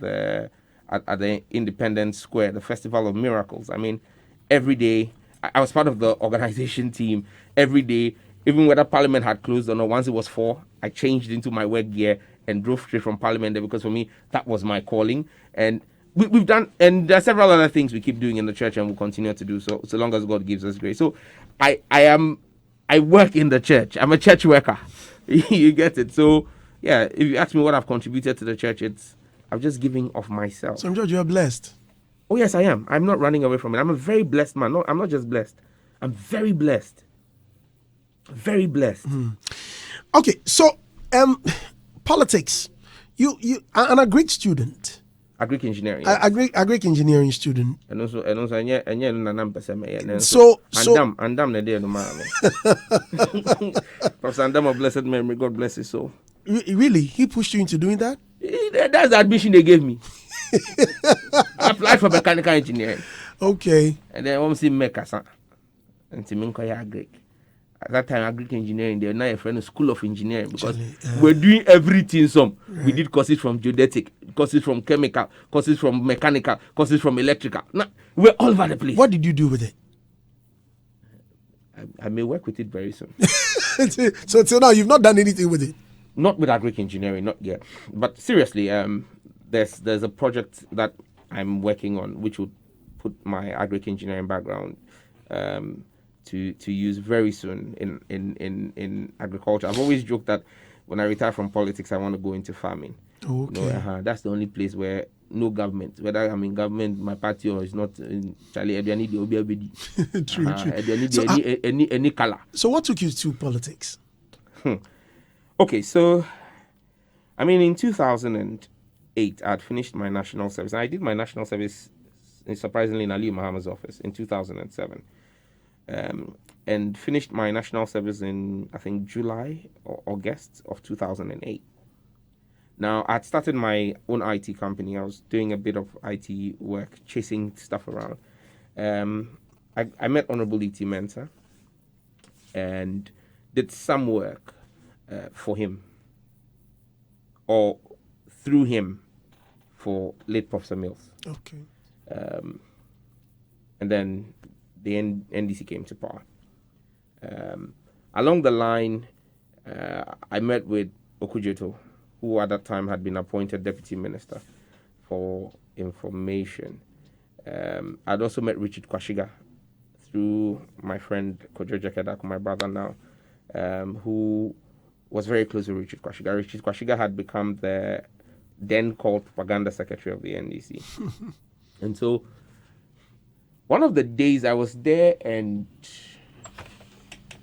Speaker 2: at the Independence Square, the Festival of Miracles. Every day, I was part of the organization team. Every day, even whether Parliament had closed or not, once it was 4, I changed into my work gear and drove straight from Parliament there, because for me, that was my calling. And we've done, and there are several other things we keep doing in the church and we'll continue to do so long as God gives us grace. So I work in the church. I'm a church worker. You get it? So yeah, if you ask me what I've contributed to the church, I'm just giving of myself.
Speaker 1: So George, you're blessed.
Speaker 2: Oh yes, I am. I'm not running away from it. I'm a very blessed man. No, I'm not just blessed. I'm very blessed. Very blessed.
Speaker 1: Okay, so politics. You an agric student.
Speaker 2: Agric engineering.
Speaker 1: Yes. Agric engineering student.
Speaker 2: And also
Speaker 1: So
Speaker 2: Andam the day no man. Professor Andam of blessed memory, God bless his soul.
Speaker 1: Really? He pushed you into doing that?
Speaker 2: That's the admission they gave me. I applied for mechanical engineering.
Speaker 1: Okay.
Speaker 2: And then I want to see Mecca. And to me, agric. At that time, agric engineering, they were now a friend of School of Engineering because
Speaker 1: Actually,
Speaker 2: we're doing everything. We did courses from geodetic, courses from chemical, courses from mechanical, courses from electrical. Now, we're all over the place.
Speaker 1: What did you do with it?
Speaker 2: I may work with it very soon.
Speaker 1: So till now, you've not done anything with it.
Speaker 2: Not with agric engineering, not yet. But seriously, there's a project that I'm working on which would put my agric engineering background to use very soon in agriculture. I've always joked that when I retire from politics, I want to go into farming.
Speaker 1: Okay.
Speaker 2: You know, that's the only place where no government, whether I'm in government, my party, or is not, Charlie, I need the OBLBD.
Speaker 1: True.
Speaker 2: So, any color.
Speaker 1: So what took you to politics?
Speaker 2: Okay, so, I mean, in 2008, I'd finished my national service. I did my national service, surprisingly, in Ali Muhammad's office in 2007. And finished my national service in, I think, July or August of 2008. Now, I'd started my own IT company. I was doing a bit of IT work, chasing stuff around. I met Honorable E.T. Mensah and did some work for him, or through him, for late Professor Mills.
Speaker 1: Okay.
Speaker 2: And then the NDC came to power. Along the line, I met with Okujeto, who at that time had been appointed Deputy Minister for Information. I'd also met Richard Kwashiga through my friend Kojo Jekedaku, my brother now, who was very close with Richard Kwashiga. Richard Kwashiga had become the then called Propaganda Secretary of the NDC. And so one of the days I was there, and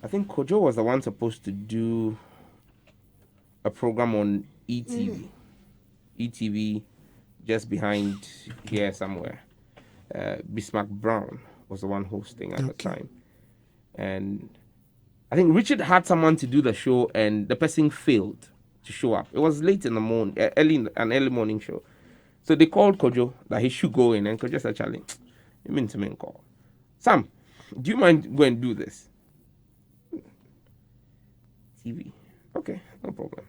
Speaker 2: I think Kojo was the one supposed to do a program on ETV. ETV just behind here somewhere. Bismarck Brown was the one hosting at the time. And I think Richard had someone to do the show, and the person failed to show up. It was late in the morning, an early morning show. So they called Kojo that he should go in, and Kojo said, Charlie, you mean to me call. Sam, do you mind going and do this? TV. Okay, no problem.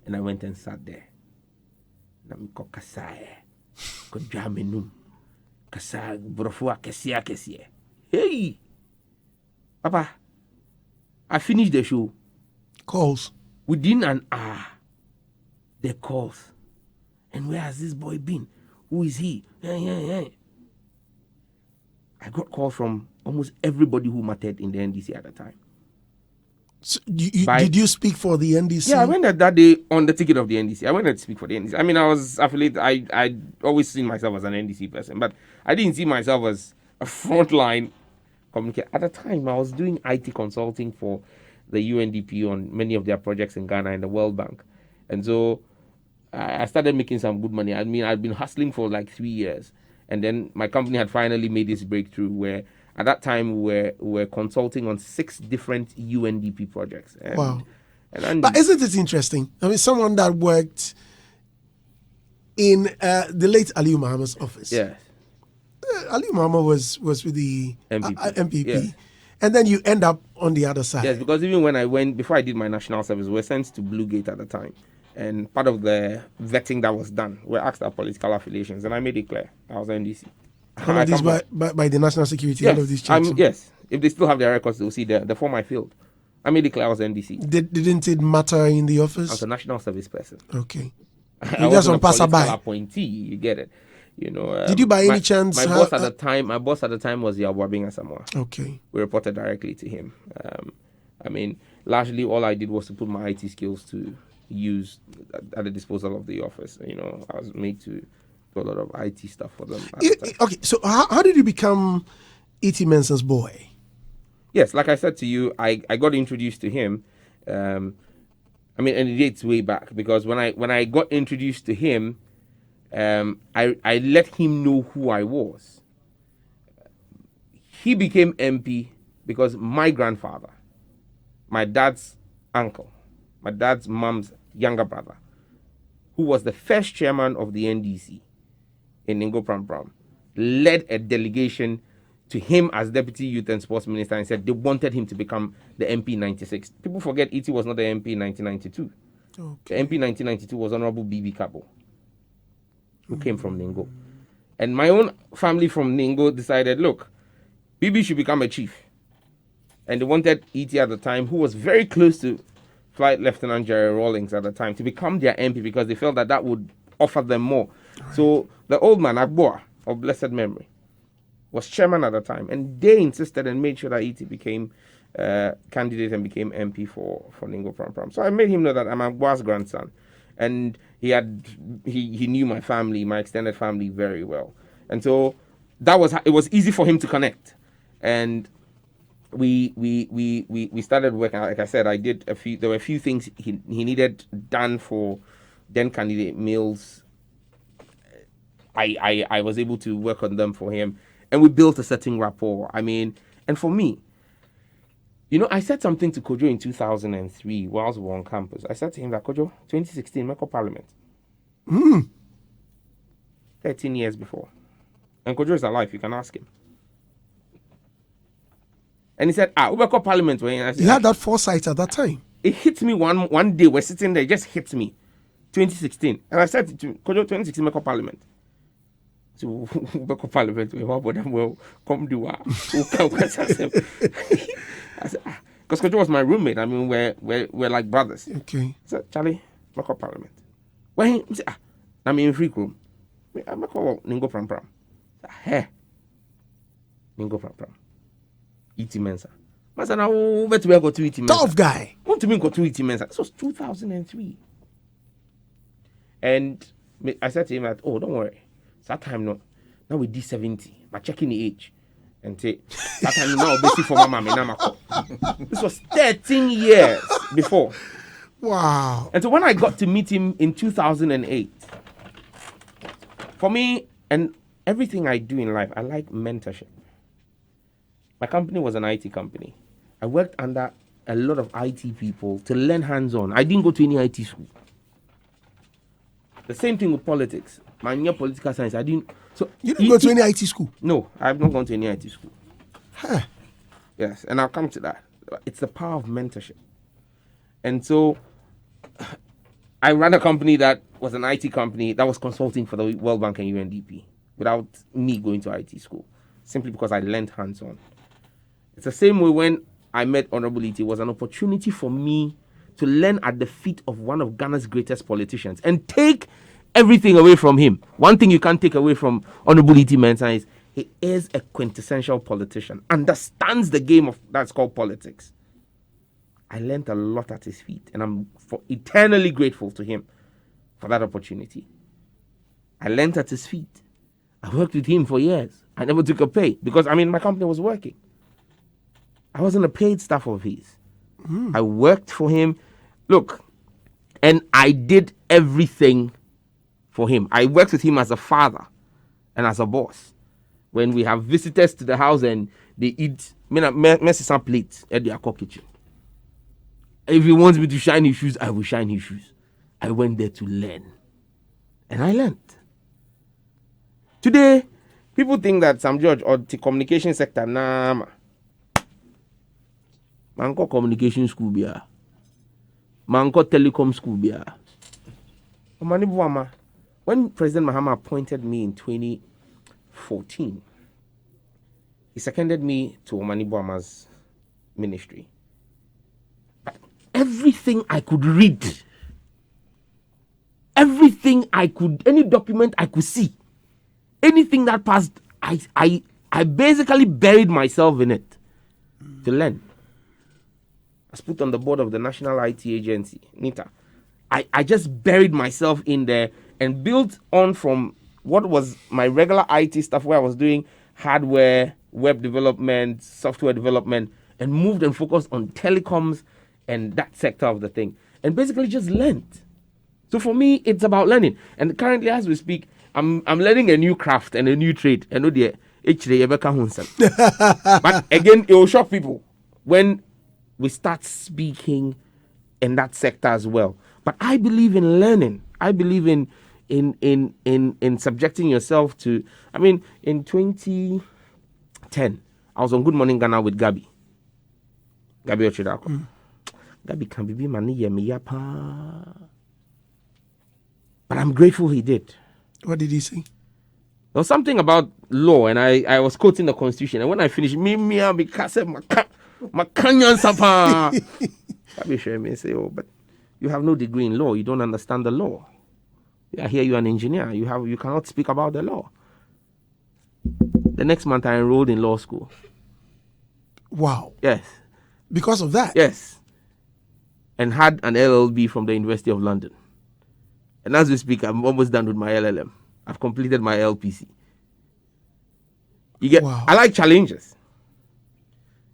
Speaker 2: And I went and sat there. Namiko Kasaya. Kojamenum. Kasaya Brofua Kesia. Hey! Papa, I finished the show.
Speaker 1: Calls.
Speaker 2: Within an hour, the calls. And where has this boy been? Who is he? I got calls from almost everybody who mattered in the NDC at the time.
Speaker 1: So did you speak for the NDC?
Speaker 2: Yeah, I went that day on the ticket of the NDC. I went there to speak for the NDC. I mean, I was affiliated. I always seen myself as an NDC person, but I didn't see myself as a frontline communicator. At the time, I was doing IT consulting for the UNDP on many of their projects in Ghana and the World Bank. And so I started making some good money. I mean, I'd been hustling for like 3 years. And then my company had finally made this breakthrough where at that time we were consulting on 6 different UNDP projects. And,
Speaker 1: wow.
Speaker 2: And
Speaker 1: but isn't it interesting? I mean, someone that worked in the late Ali Muhammad's office.
Speaker 2: Yes.
Speaker 1: Ali Muhammad was with the MPP.
Speaker 2: Yes.
Speaker 1: And then you end up on the other side.
Speaker 2: Yes, because even when I went, before I did my national service, we were sent to Bluegate at the time. And part of the vetting that was done, we asked our political affiliations, and I made it clear I was NDC.
Speaker 1: All of these by the national security,
Speaker 2: yes,
Speaker 1: all of these checks.
Speaker 2: Yes, if they still have their records, they'll see the form I filled. I made it clear I was NDC.
Speaker 1: Didn't it matter in the office?
Speaker 2: I was a national service person.
Speaker 1: Okay.
Speaker 2: I wasn't a political appointee, you get it. You know.
Speaker 1: Did you by any chance?
Speaker 2: My boss at the time was Yawabing Asamoah.
Speaker 1: Okay.
Speaker 2: We reported directly to him. I mean, largely all I did was to put my IT skills to use at the disposal of the office. You know, I was made to do a lot of IT stuff for them.
Speaker 1: Okay, so how did you become E.T. Mensah's boy?
Speaker 2: Yes, like I said to you, I got introduced to him. I mean, and it dates way back because when I got introduced to him, I let him know who I was. He became MP because my grandfather, my dad's uncle, my dad's mom's younger brother, who was the first chairman of the NDC in Ngo Pram Pram, led a delegation to him as Deputy Youth and Sports Minister and said they wanted him to become the MP 96. People forget E.T. was not the MP in 1992. The MP 1992 was Honorable B.B. Kabo, who came from Ningo. And my own family from Ningo decided, look, BB should become a chief. And they wanted E.T. at the time, who was very close to Flight Lieutenant Jerry Rawlings at the time, to become their MP because they felt that would offer them more. Right. So the old man, Agboa, of blessed memory, was chairman at the time. And they insisted and made sure that E.T. became candidate and became MP for Ningo Pram Pram. So I made him know that I'm Agboa's grandson. And he knew my family, my extended family very well. And so it was easy for him to connect. And we started working. Like I said, there were a few things he needed done for then candidate Mills. I was able to work on them for him, and we built a certain rapport. I mean, and for me, I said something to Kojo in 2003 whilst we were on campus. I said to him that, Kojo, 2016, Meko Parliament. 13 years before. And Kojo is alive, you can ask him. And he said, Meko Parliament.
Speaker 1: You had that foresight at that time.
Speaker 2: It hit me one day, we're sitting there, it just hit me. 2016. And I said to Kojo, 2016, Meko Parliament. So, Meko Parliament, well, come do what? I said, because Kojo was my roommate. I mean, we're like brothers.
Speaker 1: Okay.
Speaker 2: I said, Charlie, Meko Parliament. When he said, I'm in free room. I'm Meko Ningo Pram Pram. Hey, Ningo Pram Pram. E.T. Mensa. I said, now, better we go to E.T. Mensa.
Speaker 1: Tough guy.
Speaker 2: Want to me go to E.T. Mensa. This was 2003. And I said to him that, don't worry. It's that time now we D70. But checking the age. And say, that time now, basically for my mama. This was 13 years before.
Speaker 1: Wow.
Speaker 2: And so when I got to meet him in 2008, for me, and everything I do in life, I like mentorship. My company was an IT company. I worked under a lot of IT people to learn hands-on. I didn't go to any IT school. The same thing with politics. My near political science, I didn't. So
Speaker 1: you didn't go to any IT school?
Speaker 2: No, I've not gone to any IT school.
Speaker 1: Huh.
Speaker 2: Yes, and I'll come to that. It's the power of mentorship. And so I ran a company that was an IT company that was consulting for the World Bank and UNDP without me going to IT school, simply because I learned hands-on. It's the same way when I met Honorable E.T. It was an opportunity for me to learn at the feet of one of Ghana's greatest politicians and take everything away from him. One thing you can't take away from Honorable E.T. Mensah is he is a quintessential politician, understands the game that's called politics. I learned a lot at his feet, and I'm eternally grateful to him for that opportunity. I learned at his feet. I worked with him for years. I never took a pay because, my company was working. I wasn't a paid staff of his. I worked for him. Look, and I did everything for him. I worked with him as a father and as a boss. When we have visitors to the house and they eat, some plates at the Akko kitchen. If he wants me to shine his shoes, I will shine his shoes. I went there to learn. And I learned. Today, people think that Sam George or the communication sector, Manko communication school bia. Manko telecom school bia. When President Mahama appointed me in 2014, he seconded me to Omani Buama's ministry. But everything I could read, any document I could see, anything that passed, I basically buried myself in it to learn. I was put on the board of the National IT Agency, NITA. I just buried myself in there and built on from what was my regular IT stuff where I was doing hardware, web development, software development, and moved and focused on telecoms and that sector of the thing. And basically just learned. So for me, it's about learning. And currently, as we speak, I'm learning a new craft and a new trade. But again, it will shock people when we start speaking in that sector as well. But I believe in learning. I believe in subjecting yourself to, in 2013, 10, I was on Good Morning Ghana with Gabi Ochidako. Gabi can be my pa. But I'm grateful he did.
Speaker 1: What did he say?
Speaker 2: There was something about law, and I was quoting the Constitution. And when I finished, I because my canyon sapa. Gabi showed me and say, "Oh, but you have no degree in law. You don't understand the law. I hear you're an engineer. You cannot speak about the law." The next month, I enrolled in law school.
Speaker 1: Wow.
Speaker 2: Yes.
Speaker 1: Because of that?
Speaker 2: Yes. And had an LLB from the University of London. And as we speak, I'm almost done with my LLM. I've completed my LPC. You get?
Speaker 1: Wow.
Speaker 2: I like challenges.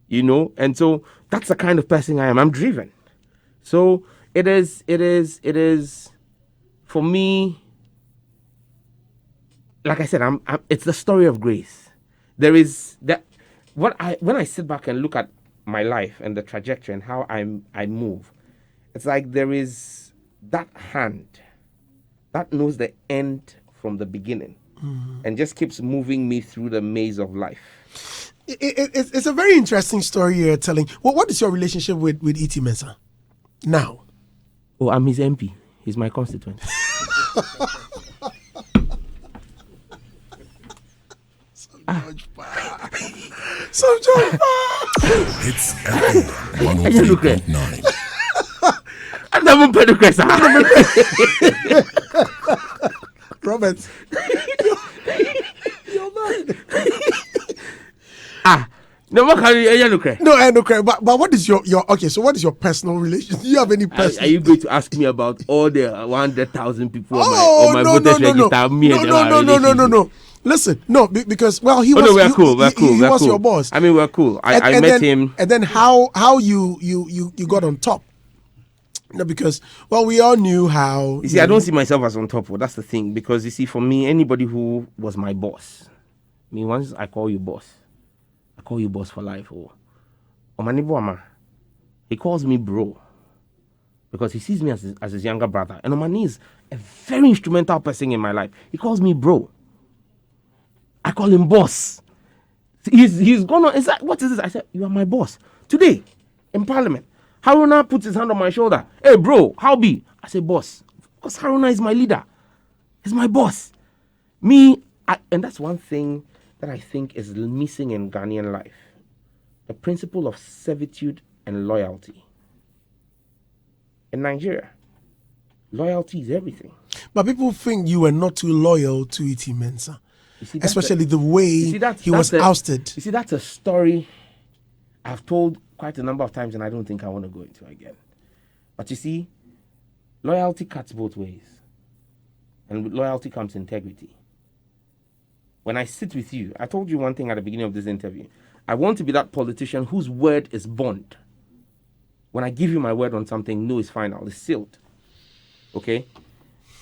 Speaker 2: And so that's the kind of person I am. I'm driven. So it is for me. Like I said, it's the story of grace. There is that when I sit back and look at my life and the trajectory and how I move, it's like there is that hand that knows the end from the beginning and just keeps moving me through the maze of life.
Speaker 1: It's a very interesting story you're telling. What is your relationship with E.T. Mensah now?
Speaker 2: Oh, I'm his MP. He's my constituent.
Speaker 1: Some George
Speaker 3: Hitz FM 103.9.
Speaker 2: I never pay the question.
Speaker 1: Robert. You're mad.
Speaker 2: Never can
Speaker 1: No, but what is your okay? So what is your personal relation? Do you have any personal?
Speaker 2: Are you going to ask me about all the 100,000 people on my
Speaker 1: no,
Speaker 2: voters register?
Speaker 1: No. Listen, no, because he was.
Speaker 2: We're cool.
Speaker 1: He was your boss.
Speaker 2: I mean, we're cool. I met him.
Speaker 1: And then how you got on top? No, because we all knew how.
Speaker 2: You see, I don't see myself as on top. That's the thing. Because you see, for me, anybody who was my boss, once I call you boss, I call you boss for life. He calls me bro because he sees me as his younger brother. And Omani is a very instrumental person in my life. He calls me bro. I call him boss. He's gone on. It's like, what is this? I said, you are my boss. Today, in Parliament, Haruna puts his hand on my shoulder. Hey, bro, how be? I say, boss. Because Haruna is my leader. He's my boss. And that's one thing that I think is missing in Ghanaian life. The principle of servitude and loyalty. In Nigeria, loyalty is everything.
Speaker 1: But people think you were not too loyal to E.T. Mensah. Especially the way he was ousted.
Speaker 2: You see, that's a story I've told quite a number of times, and I don't think I want to go into again. But you see, loyalty cuts both ways. And with loyalty comes integrity. When I sit with you, I told you one thing at the beginning of this interview. I want to be that politician whose word is bond. When I give you my word on something, no, it's final, it's sealed. Okay?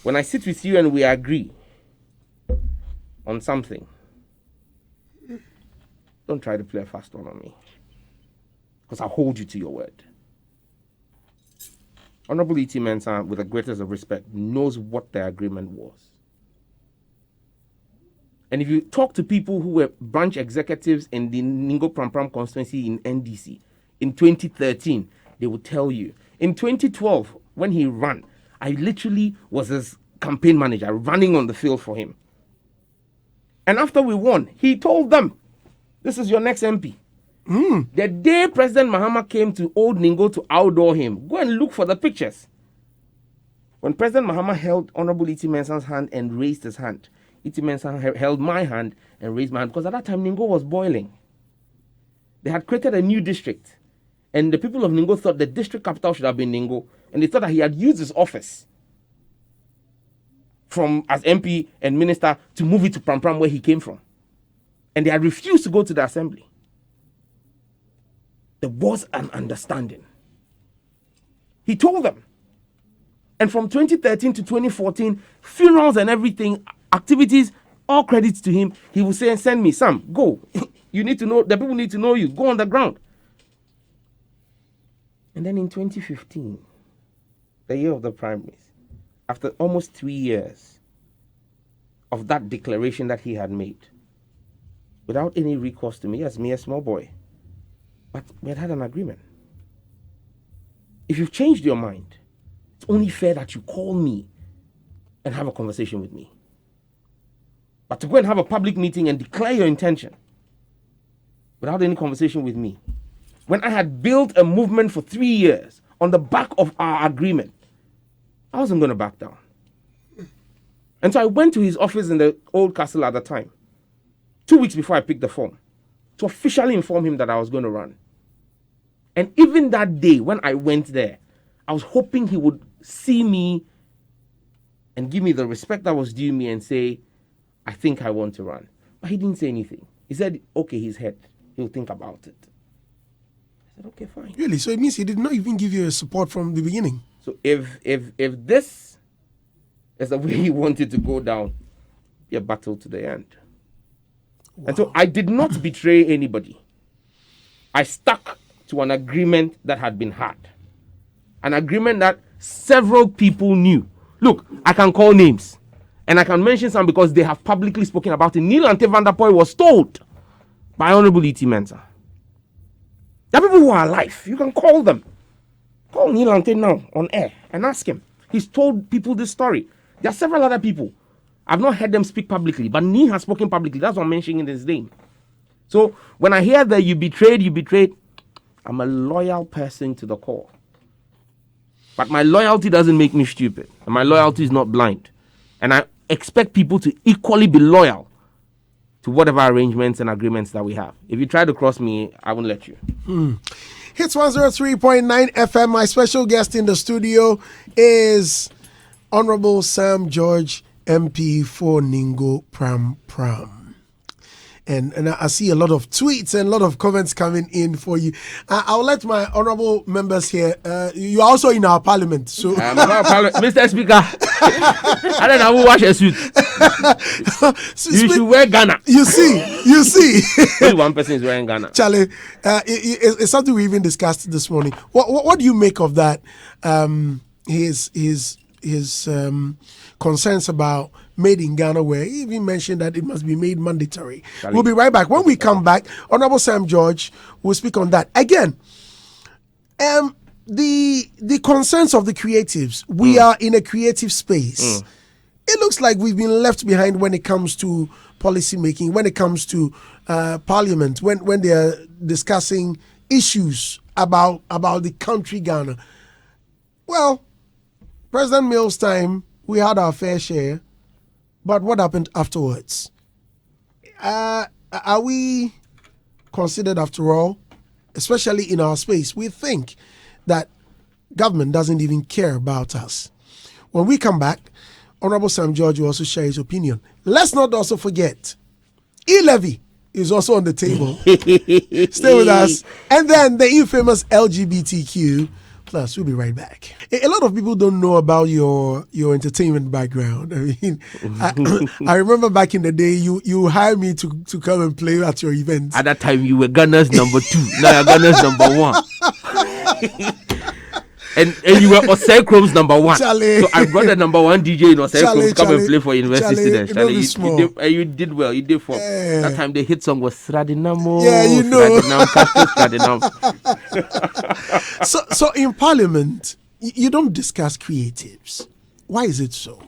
Speaker 2: When I sit with you and we agree on something, don't try to play a fast one on me, because I'll hold you to your word. Honorable E.T. Mensah, with the greatest of respect, knows what the agreement was. And if you talk to people who were branch executives in the Ningo Pram Pram constituency in NDC in 2013, they will tell you. In 2012, when he ran, I literally was his campaign manager, running on the field for him. And after we won, he told them, this is your next MP. The day President Mahama came to Old Ningo to outdoor him, go and look for the pictures. When President Mahama held Honorable E.T. Mensah's hand and raised his hand, E.T. Mensah held my hand and raised my hand, because at that time Ningo was boiling. They had created a new district, and the people of Ningo thought the district capital should have been Ningo, and they thought that he had used his office as MP and minister to move it to Pram Pram, where he came from. And they had refused to go to the assembly. There was an understanding. He told them. And from 2013 to 2014, funerals and everything, activities, all credits to him. He would say, send me, Sam, go. You need to know, the people need to know you. Go on the ground. And then in 2015, the year of the primaries, after almost 3 years of that declaration that he had made, without any recourse to me. Yes, me, a small boy. But we had an agreement. If you've changed your mind, it's only fair that you call me and have a conversation with me. But to go and have a public meeting and declare your intention without any conversation with me, when I had built a movement for 3 years on the back of our agreement, I wasn't going to back down. And so I went to his office in the old castle at the time, 2 weeks before I picked the form, to officially inform him that I was going to run. And even that day when I went there, I was hoping he would see me and give me the respect that was due me and say, I think I want to run. But he didn't say anything. He said, okay, his head. He'll think about it. I said, okay, fine.
Speaker 1: Really? So it means he did not even give you support from the beginning?
Speaker 2: So if this is the way he wanted to go down, be a battle to the end. Wow. And so I did not betray anybody. I stuck to an agreement that had been had. An agreement that several people knew. Look, I can call names. And I can mention some because they have publicly spoken about it. Neil Ante van der Poel was told by Honorable E.T. Mensah. There are people who are alive. You can call them. Call Neil Ante now on air and ask him. He's told people this story. There are several other people. I've not heard them speak publicly, but Neil has spoken publicly. That's what I'm mentioning his name. So when I hear that you betrayed, I'm a loyal person to the core. But my loyalty doesn't make me stupid. And my loyalty is not blind. And I expect people to equally be loyal to whatever arrangements and agreements that we have. If you try to cross me, I won't let you.
Speaker 1: Hitz 103.9 FM. My special guest in the studio is Honorable Sam George, MP for Ningo Pram Pram. And I see a lot of tweets and a lot of comments coming in for you. I'll let my honorable members here. You're also in our parliament. So
Speaker 2: Mr. Speaker, I don't know who wash a suit. You should wear Ghana.
Speaker 1: You see.
Speaker 2: Only one person is wearing Ghana.
Speaker 1: Charlie, it's something we even discussed this morning. What do you make of that? His concerns about made in Ghana, where he even mentioned that it must be made mandatory. Charlie. We'll be right back. When we come back, Honorable Sam George will speak on that. Again, the concerns of the creatives. We are in a creative space. It looks like we've been left behind when it comes to policy making, when it comes to parliament, when they are discussing issues about the country Ghana. Well, President Mills' time, we had our fair share, but what happened afterwards? Are we considered, after all, especially in our space? We think that government doesn't even care about us. When we come back, Honorable Sam George will also share his opinion. Let's not also forget, e-levy is also on the table. Stay with us. And then the infamous LGBTQ+. We'll be right back. A lot of people don't know about your entertainment background. I mean, I remember back in the day, you hired me to come and play at your events.
Speaker 2: At that time, you were Ghana's number 2. Now you're Ghana's number 1. And you were Osei Chrome's number 1.
Speaker 1: Charlie.
Speaker 2: So I brought the number 1 DJ in Osei Chrome to come and play for university students. You did well. You did for that time. The hit song was Sradinamo.
Speaker 1: Yeah, you know.
Speaker 2: Sradinam.
Speaker 1: So in Parliament, you don't discuss creatives. Why is it so?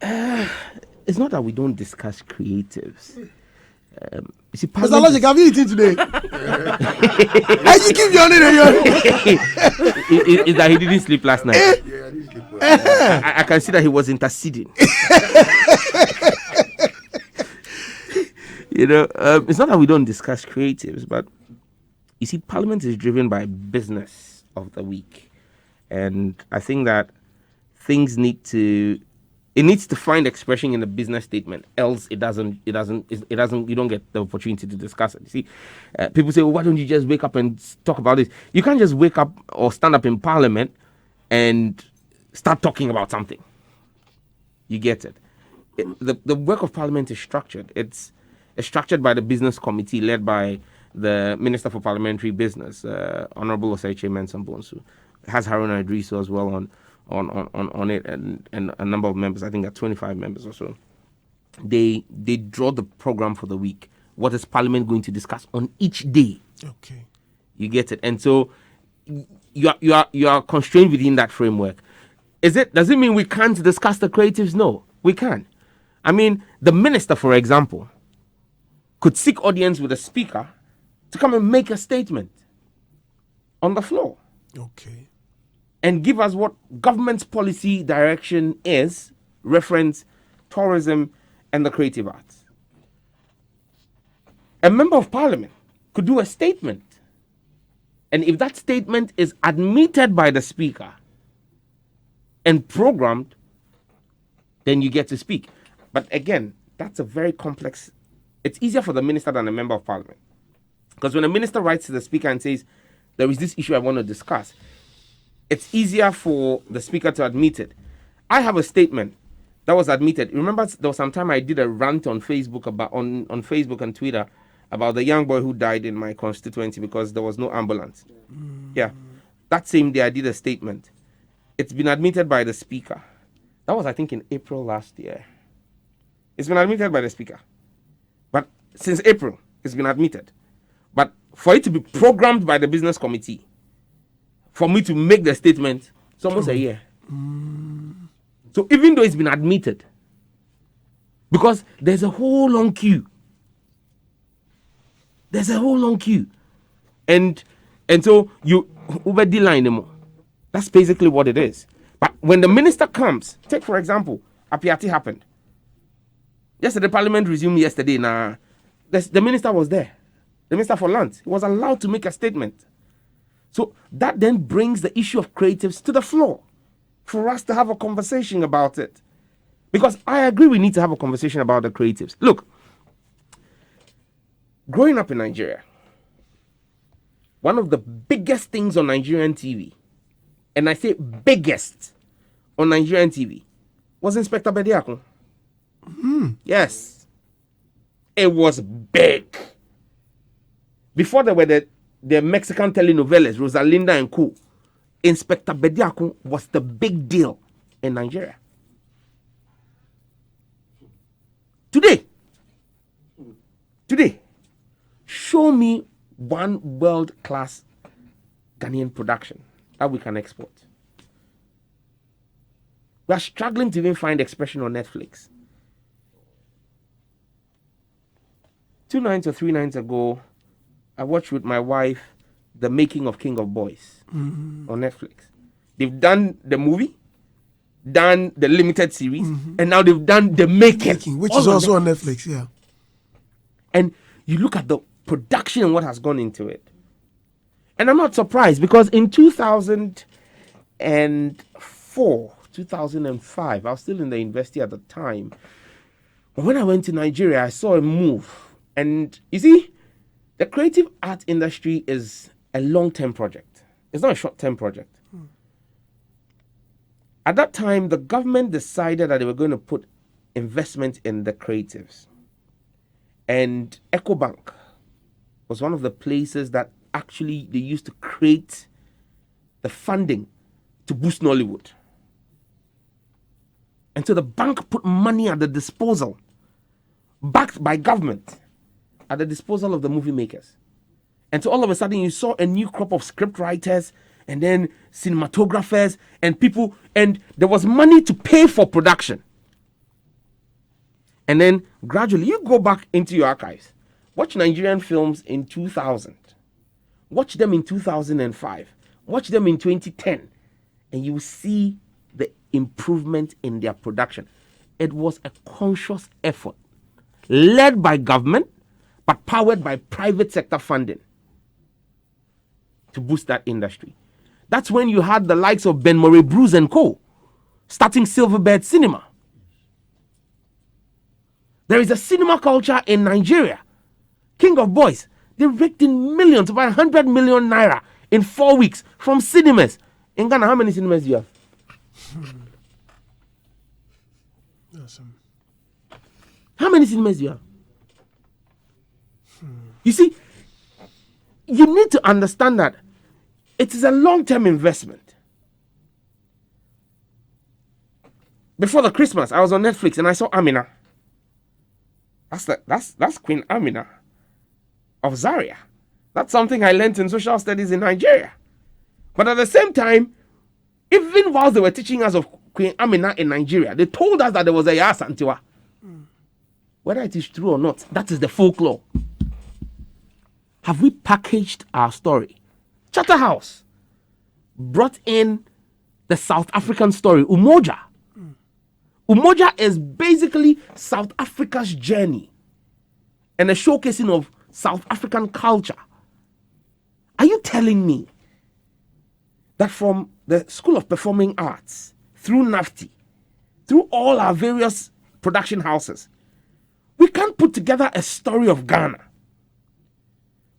Speaker 2: It's not that we don't discuss creatives. You see,
Speaker 1: Mr. Logic, have you eaten today? And you keep yawning and yawning.
Speaker 2: Is that he didn't sleep last night? Yeah, I didn't sleep well. I can see that he was interceding. It's not that we don't discuss creatives, but you see, Parliament is driven by business of the week. And I think that things need to find expression in the business statement, else it doesn't, you don't get the opportunity to discuss it. You see, people say, well, why don't you just wake up and talk about this? You can't just wake up or stand up in Parliament and start talking about something. You get it? The work of Parliament is structured. It's structured by the business committee led by the Minister for Parliamentary Business, Honorable Osei Mensah Bonsu. Has Haruna Idrisu as well on it, and a number of members. I think there are 25 members or so. They draw the program for the week, what is Parliament going to discuss on each day.
Speaker 1: Okay.
Speaker 2: You get it? And so you are constrained within that framework. Does it mean we can't discuss the creatives? No, we can. I mean, the minister, for example, could seek audience with the speaker to come and make a statement on the floor.
Speaker 1: Okay.
Speaker 2: And give us what government's policy direction is, reference tourism and the creative arts. A member of parliament could do a statement. And if that statement is admitted by the speaker and programmed, then you get to speak. But again, that's a very complex. It's easier for the minister than a member of parliament. Because when a minister writes to the speaker and says, there is this issue I want to discuss, it's easier for the speaker to admit it. I have a statement that was admitted. Remember, there was some time I did a rant on Facebook on Facebook and Twitter about the young boy who died in my constituency because there was no ambulance. Yeah. That same day I did a statement. It's been admitted by the speaker. That was, I think, in April last year. It's been admitted by the speaker. But since April, it's been admitted. But for it to be programmed by the business committee, for me to make the statement, it's almost a year. So even though it's been admitted, because there's a whole long queue. There's a whole long queue. And so you Uber D-line them. That's basically what it is. But when the minister comes, take for example, Apiati happened. Yesterday, Parliament resumed yesterday. Now, the minister was there. The minister for lands. He was allowed to make a statement. So that then brings the issue of creatives to the floor for us to have a conversation about it. Because I agree we need to have a conversation about the creatives. Look, growing up in Nigeria, one of the biggest things on Nigerian TV, and I say biggest on Nigerian TV, was Inspector Bediako. Yes. It was big. Before there were the Mexican telenovelas, Rosalinda and Co., Inspector Bediako was the big deal in Nigeria. Today, show me one world-class Ghanaian production that we can export. We are struggling to even find expression on Netflix. 2 nights or 3 nights ago, I watched with my wife The Making of King of Boys on Netflix. They've done the movie, done the limited series, and now they've done the making,
Speaker 1: which is also on Netflix, yeah.
Speaker 2: And you look at the production and what has gone into it. And I'm not surprised because in 2004, 2005, I was still in the university at the time. But when I went to Nigeria, I saw a move. And you see, the creative art industry is a long-term project. It's not a short-term project. At that time, the government decided that they were going to put investment in the creatives. And EcoBank was one of the places that actually they used to create the funding to boost Nollywood. And so the bank put money at the disposal, backed by government, at the disposal of the movie makers. And so all of a sudden you saw a new crop of script writers and then cinematographers and people, and there was money to pay for production. And then gradually you go back into your archives, watch Nigerian films in 2000, watch them in 2005, watch them in 2010, and you will see the improvement in their production. It was a conscious effort led by government, but powered by private sector funding to boost that industry. That's when you had the likes of Ben Murray Bruce and Co. starting Silverbird Cinema. There is a cinema culture in Nigeria. King of Boys, they raked in millions, about 100 million naira in 4 weeks from cinemas. In Ghana, how many cinemas do you have?
Speaker 1: Awesome.
Speaker 2: How many cinemas do you have? You see, you need to understand that it is a long-term investment. Before the Christmas, I was on Netflix and I saw Amina. That's Queen Amina. of Zaria. That's something I learned in social studies in Nigeria. But at the same time, even while they were teaching us of Queen Amina in Nigeria, they told us that there was a Yaya Santiwa. Whether it is true or not, that is the folklore. Have we packaged our story? Charterhouse brought in the South African story, Umoja. Umoja is basically South Africa's journey and a showcasing of South African culture. Are you telling me that from the School of Performing Arts, through NAFTI, through all our various production houses, we can't put together a story of Ghana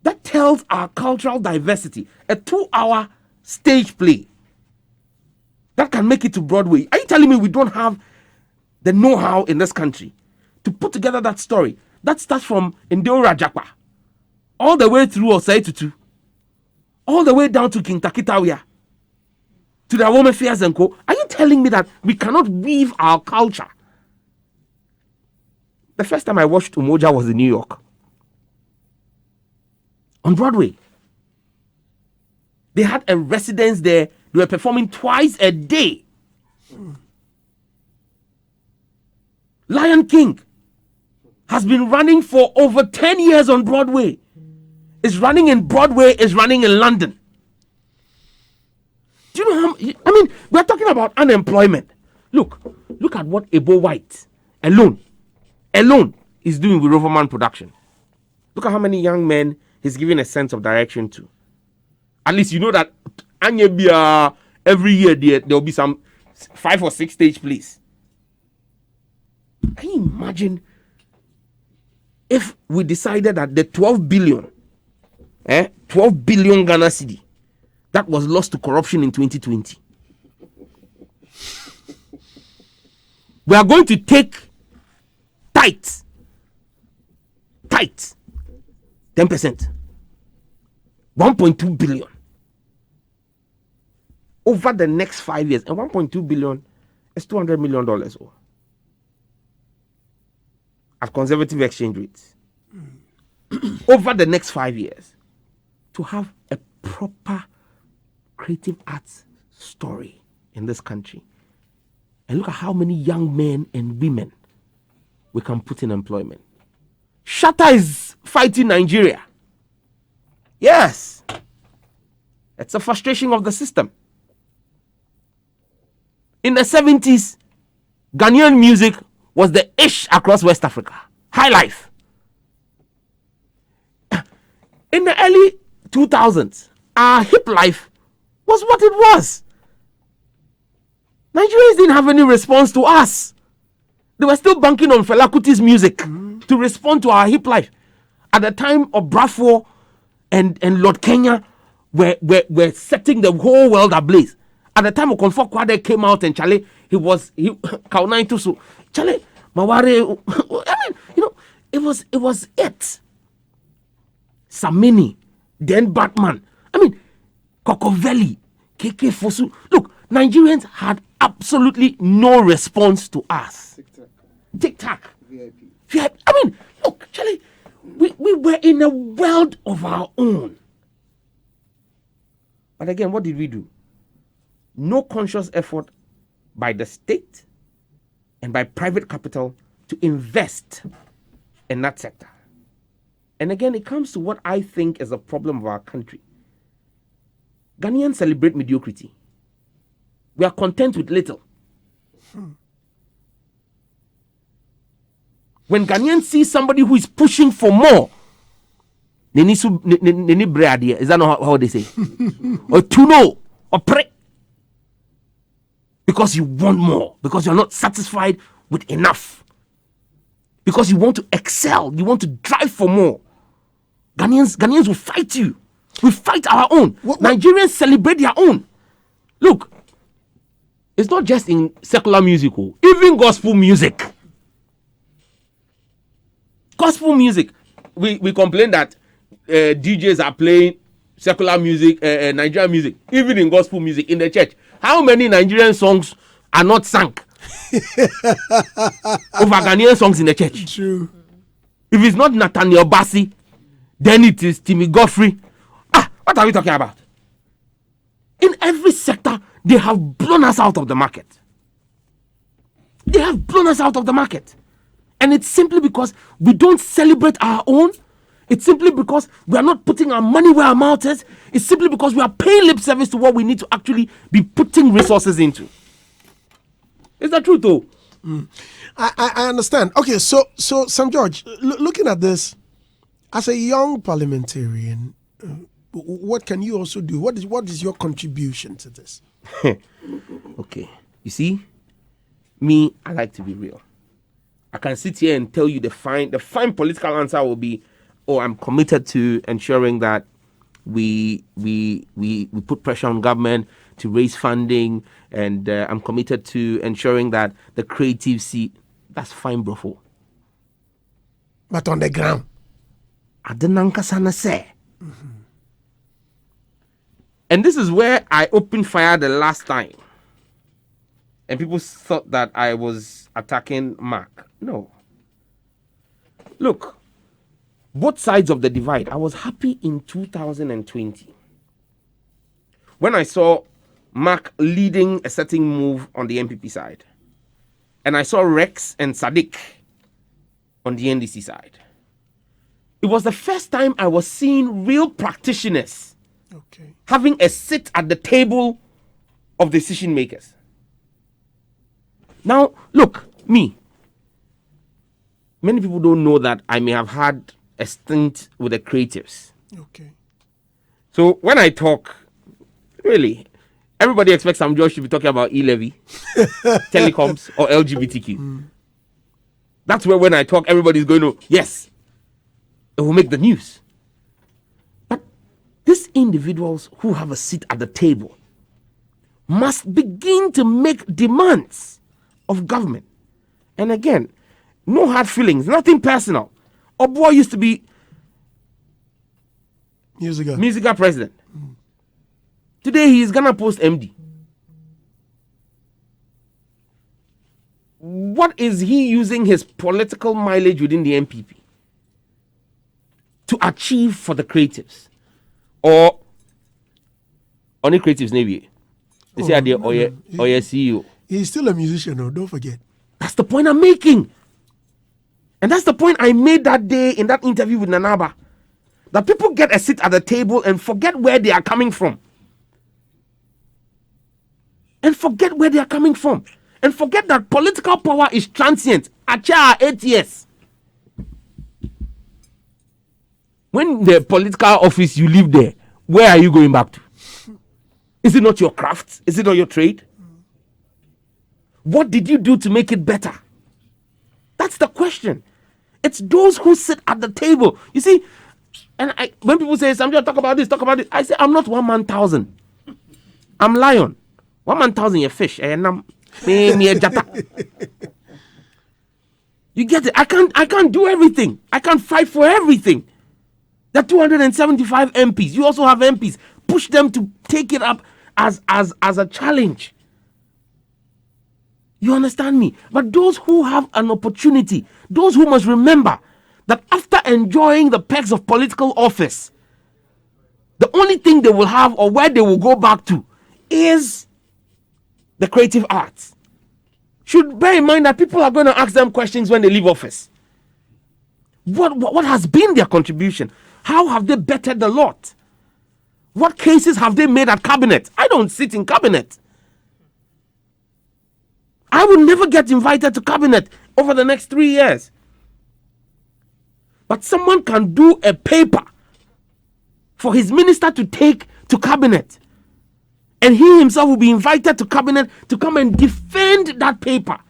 Speaker 2: that tells our cultural diversity, a 2-hour stage play that can make it to Broadway? Are you telling me we don't have the know-how in this country to put together that story that starts from Ndeo Rajakwa all the way through Osei Tutu, all the way down to King Takitawia, to the Women Fairs and Co? Are you telling me that we cannot weave our culture? The first time I watched Umoja was in New York, on Broadway. They had a residence there. They were performing twice a day. Lion King has been running for over 10 years on Broadway. It's running in Broadway, it's running in London. Do you know how? I mean, we're talking about unemployment. Look at what Ebo White alone is doing with Roverman Production. Look at how many young men he's giving a sense of direction to. At least you know that every year there'll be some 5 or 6 stage plays. Can you imagine if we decided that the 12 billion Ghana cedi that was lost to corruption in 2020, we are going to take tight 10%, 1.2 billion over the next 5 years, and 1.2 billion is $200 million at conservative exchange rates over the next 5 years to have a proper creative arts story in this country. And look at how many young men and women we can put in employment. Shatta is fighting Nigeria. Yes. It's a frustration of the system. In the 70s, Ghanaian music was the ish across West Africa. High life. In the early 2000s, our hip life was what it was. Nigerians didn't have any response to us. They were still banking on Fela Kuti's music to respond to our hip life. At the time of Brafo and Lord Kenya were setting the whole world ablaze. At the time of Konfo Kwade came out and Charlie, he Kaunai Tusu. Charlie, Maware, I mean, you know, it was it. Samini, then Batman. I mean, Kokovelli, KK Fosu. Look, Nigerians had absolutely no response to us. TikTok. VIP. I mean, look, Charlie, we were in a world of our own. But again, what did we do? No conscious effort by the state and by private capital to invest in that sector. And again, it comes to what I think is a problem of our country. Ghanaians celebrate mediocrity. We are content with little. When Ghanaians see somebody who is pushing for more, is that not how they say? Or to know, or pray. Because you want more, because you're not satisfied with enough, because you want to excel, you want to drive for more. Ghanaians will fight you. We fight our own. Nigerians celebrate their own. Look, it's not just in secular music, even gospel music. Gospel music. We complain that DJs are playing secular music, Nigerian music, even in gospel music in the church. How many Nigerian songs are not sung over Ghanaian songs in the church?
Speaker 1: True.
Speaker 2: If it's not Nathaniel Bassi, Then it is Timmy Godfrey. What are we talking about? In every sector, they have blown us out of the market. They have blown us out of the market. And it's simply because we don't celebrate our own. It's simply because we are not putting our money where our mouth is. It's simply because we are paying lip service to what we need to actually be putting resources into. Is that true, though?
Speaker 1: I understand. Okay, so Sam George, looking at this, as a young parliamentarian, what can you also do? What is your contribution to this?
Speaker 2: Okay, you see, me, I like to be real. I can sit here and tell you the fine political answer will be, I'm committed to ensuring that we put pressure on government to raise funding, and I'm committed to ensuring that the creative see. That's fine, bro.
Speaker 1: But on the ground,
Speaker 2: Adenankasana say. And this is where I opened fire the last time. And people thought that I was attacking Mark. No. Look, both sides of the divide. I was happy in 2020 when I saw Mark leading a certain move on the MPP side. And I saw Rex and Sadiq on the NDC side. It was the first time I was seeing real practitioners having a seat at the table of decision makers. Now, look, me. Many people don't know that I may have had a stint with the creatives.
Speaker 1: Okay.
Speaker 2: So when I talk, really, everybody expects Sam George to be talking about e-levy, telecoms, or LGBTQ. That's where when I talk, everybody's going to, yes, it will make the news. But these individuals who have a seat at the table must begin to make demands of government. And again, no hard feelings, nothing personal. Oboy used to be musical president. Today he is gonna post MD. What is he using his political mileage within the MPP to achieve for the creatives? Or only creatives maybe? They say or your CEO.
Speaker 1: He's still a musician, though, don't forget.
Speaker 2: That's the point I'm making. And that's the point I made that day in that interview with Nanaba. That people get a seat at the table and forget where they are coming from. And forget where they are coming from. And forget that political power is transient. Acha 8 years. When the political office you live there, where are you going back to? Is it not your craft? Is it not your trade? What did you do to make it better? That's the question. It's those who sit at the table. You see, and when people say, Samja, talk about this, I say, I'm not 1 man 1,000. I'm lion. 1 man 1,000, you fish. And I'm you get it? I can't do everything. I can't fight for everything. There are 275 MPs. You also have MPs. Push them to take it up as a challenge. You understand me? But those who have an opportunity, those who must remember that after enjoying the perks of political office, the only thing they will have or where they will go back to is the creative arts. Should bear in mind that people are going to ask them questions when they leave office. What has been their contribution? How have they bettered the lot? What cases have they made at cabinet? I don't sit in cabinet. I will never get invited to cabinet over the next 3 years. But someone can do a paper for his minister to take to cabinet. And he himself will be invited to cabinet to come and defend that paper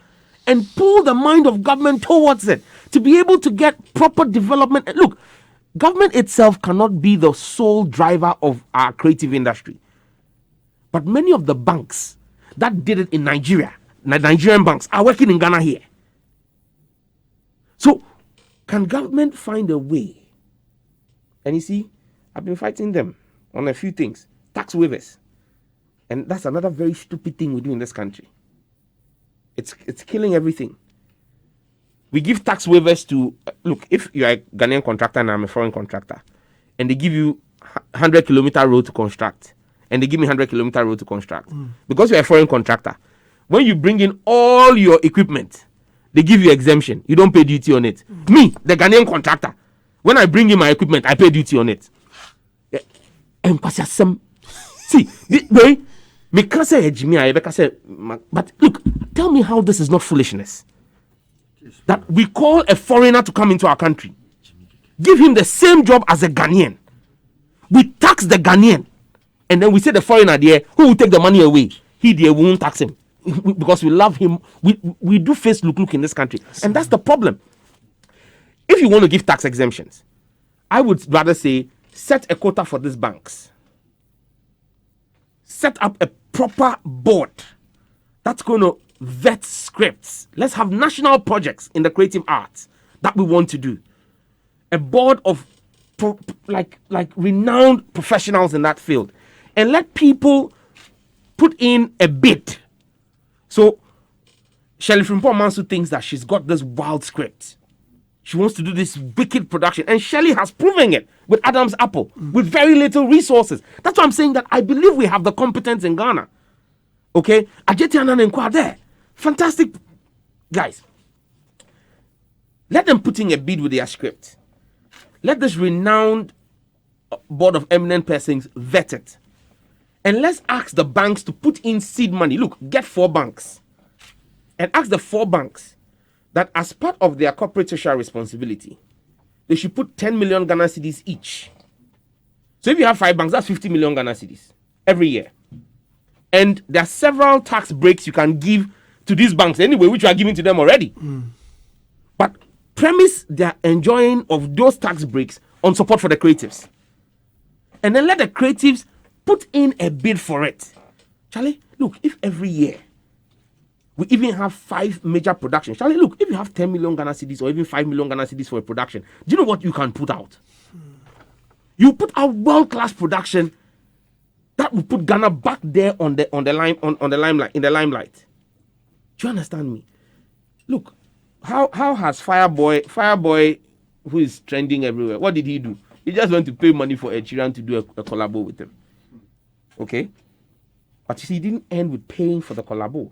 Speaker 2: and pull the mind of government towards it to be able to get proper development. Look, government itself cannot be the sole driver of our creative industry. But many of the banks that did it in Nigeria, Nigerian banks, are working in Ghana here. So, can government find a way? And you see, I've been fighting them on a few things. Tax waivers. And that's another very stupid thing we do in this country. It's killing everything. We give tax waivers to, look, if you're a Ghanaian contractor and I'm a foreign contractor, and they give you 100-kilometer road to construct, and they give me 100-kilometer road to construct, because you're a foreign contractor, when you bring in all your equipment, they give you exemption. You don't pay duty on it. Me, the Ghanaian contractor, when I bring in my equipment, I pay duty on it. See, me can't say Jimmy, but look, tell me how this is not foolishness. That we call a foreigner to come into our country, give him the same job as a Ghanaian. We tax the Ghanaian, and then we say the foreigner there who will take the money away. He there won't tax him because we love him. We do face look in this country, and that's the problem. If you want to give tax exemptions, I would rather say set a quota for these banks. Set up a proper board that's going to vet scripts. Let's have national projects in the creative arts that we want to do. A board of like renowned professionals in that field, and let people put in a bid. So Shirley Frimpong Mansu thinks that she's got this wild script. She wants to do this wicked production, and Shirley has proven it with Adam's Apple, with very little resources. That's why I'm saying that I believe we have the competence in Ghana. Okay, Ajetiana and Kwade, fantastic guys. Let them put in a bid with their script. Let this renowned board of eminent persons vet it. And let's ask the banks to put in seed money. Look, get 4 banks. And ask the 4 banks that as part of their corporate social responsibility, they should put 10 million Ghana cedis each. So if you have 5 banks, that's 50 million Ghana cedis every year. And there are several tax breaks you can give to these banks anyway, which you are giving to them already. But premise their enjoying of those tax breaks on support for the creatives. And then let the creatives put in a bid for it. Charlie, look, if every year we even have 5 major productions. Charlie, look, if you have 10 million Ghana cedis or even 5 million Ghana cedis for a production, do you know what you can put out? You put out world-class production that will put Ghana back there on the limelight. Do you understand me? Look, how has Fireboy, who is trending everywhere, what did he do? He just went to pay money for Ed Sheeran to do a collabo with him. Okay? But you see, he didn't end with paying for the collabo.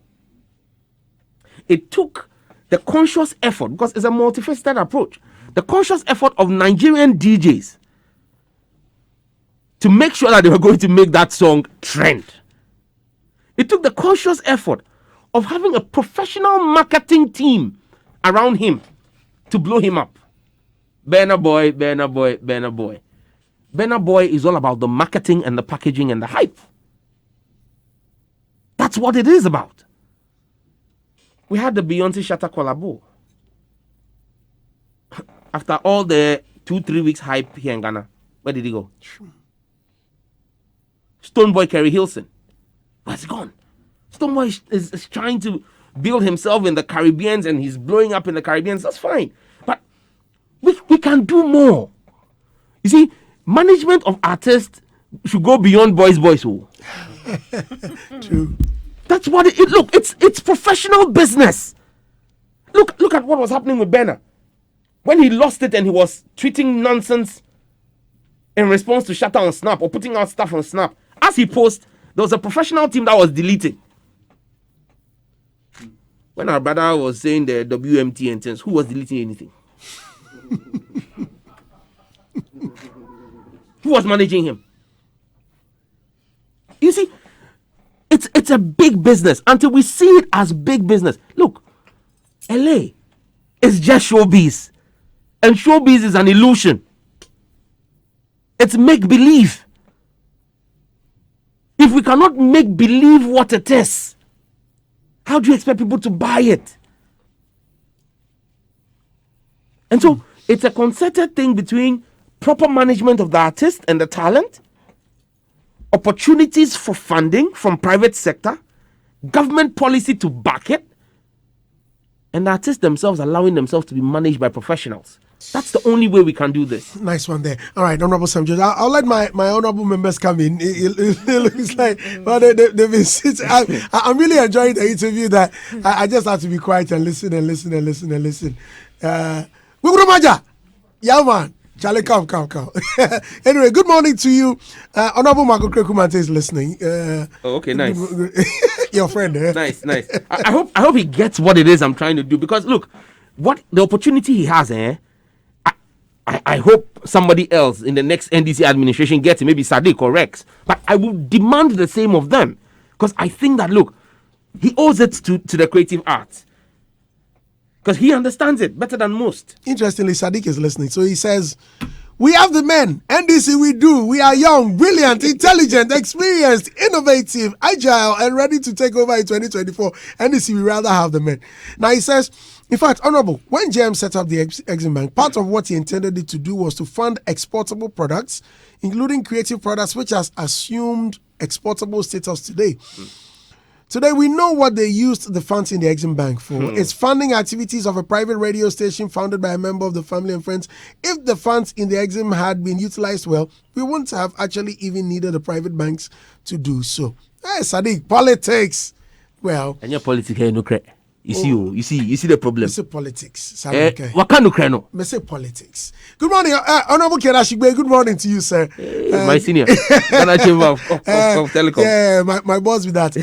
Speaker 2: It took the conscious effort, because it's a multifaceted approach, the conscious effort of Nigerian DJs to make sure that they were going to make that song trend. It took the conscious effort of having a professional marketing team around him to blow him up. Burna Boy. Burna Boy is all about the marketing and the packaging and the hype. That's what it is about. We had the Beyonce Shatta collabo. After all the 2-3 weeks hype here in Ghana, where did he go? Stonebwoy Kerry Hilson. Where's he gone? Stonebwoy is trying to build himself in the Caribbeans, and he's blowing up in the Caribbeans. That's fine. But we can do more. You see, management of artists should go beyond boys.
Speaker 1: True.
Speaker 2: That's what it look. It's professional business. Look at what was happening with Burna when he lost it and he was tweeting nonsense in response to Shatta on Snap or putting out stuff on Snap. As he posted, there was a professional team that was deleting. When our brother was saying the WMT and things, who was deleting anything? Who was managing him? You see, it's a big business until we see it as big business. Look, LA is just showbiz, and showbiz is an illusion. It's make-believe. If we cannot make believe what it is, how do you expect people to buy it? And so it's a concerted thing between proper management of the artist and the talent, opportunities for funding from private sector, government policy to back it, and the artists themselves allowing themselves to be managed by professionals. That's the only way we can do this.
Speaker 1: Nice one there. All right, Honorable Sam George. I'll let my honorable members come in. It looks like, well, they've been sitting. I'm really enjoying the interview that I just have to be quiet and listen. Gugurumaja, yeah man. Charlie, come. Anyway, good morning to you. Honorable Marco Krekumante is listening.
Speaker 2: Okay, nice.
Speaker 1: Your friend, eh?
Speaker 2: Nice. I hope he gets what it is I'm trying to do, because look, what the opportunity he has, I hope somebody else in the next NDC administration gets it, maybe Sadiq or Rex. But I will demand the same of them, because I think that, look, he owes it to the creative arts, because he understands it better than most.
Speaker 1: Interestingly, Sadiq is listening. So he says, we have the men. NDC we do. We are young, brilliant, intelligent, experienced, innovative, agile, and ready to take over in 2024. NDC, we rather have the men. Now he says, in fact, Honorable, when JM set up the Exim Bank, part of what he intended it to do was to fund exportable products, including creative products, which has assumed exportable status today. Today, we know what they used the funds in the Exim Bank for. It's funding activities of a private radio station founded by a member of the family and friends. If the funds in the Exim had been utilized well, we wouldn't have actually even needed the private banks to do so. Hey, Sadiq, politics. Well,
Speaker 2: and your politics here, no credit. You see the problem.
Speaker 1: You say politics.
Speaker 2: What kind of crano?
Speaker 1: I say politics. Good morning, Honorable Kerashigbe. Good morning to you, sir.
Speaker 2: My senior. Chamber of Telecom.
Speaker 1: Yeah, my boss with that.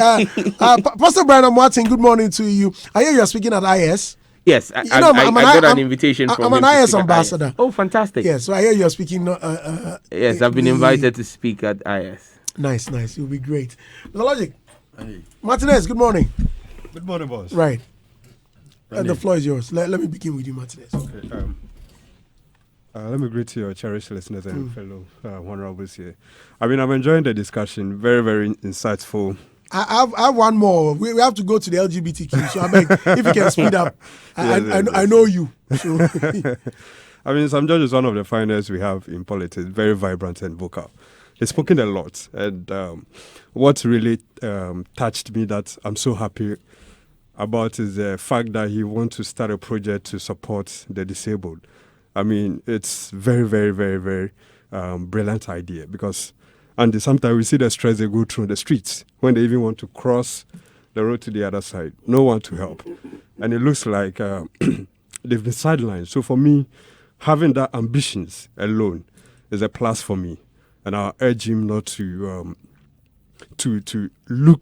Speaker 1: Pastor Brian Martin, good morning to you. I hear you are speaking at IS.
Speaker 2: Yes, I got an invitation from him.
Speaker 1: I'm an IS ambassador.
Speaker 2: Oh, fantastic.
Speaker 1: Yes, so I hear you are speaking.
Speaker 2: Yes, I've been invited to speak at IS.
Speaker 1: Nice. It will be great. The Logic. Martinez, good morning.
Speaker 4: Good morning, boss.
Speaker 1: Right. The floor is yours. Let me begin with you, Martinez.
Speaker 4: Okay. Let me greet your cherished listeners and fellow honorables here. I mean, I'm enjoying the discussion. Very, very insightful.
Speaker 1: I have one more. We have to go to the LGBTQ. So I beg, if you can speed up. I know you. So.
Speaker 4: I mean, Sam George is one of the finest we have in politics. Very vibrant and vocal. He's spoken a lot. And what really touched me that I'm so happy about is the fact that he wants to start a project to support the disabled. I mean, it's very, very, very, very brilliant idea, because and sometimes we see the stress they go through the streets when they even want to cross the road to the other side. No one to help. And it looks like they've been sidelined. So for me, having that ambitions alone is a plus for me. And I'll urge him not to look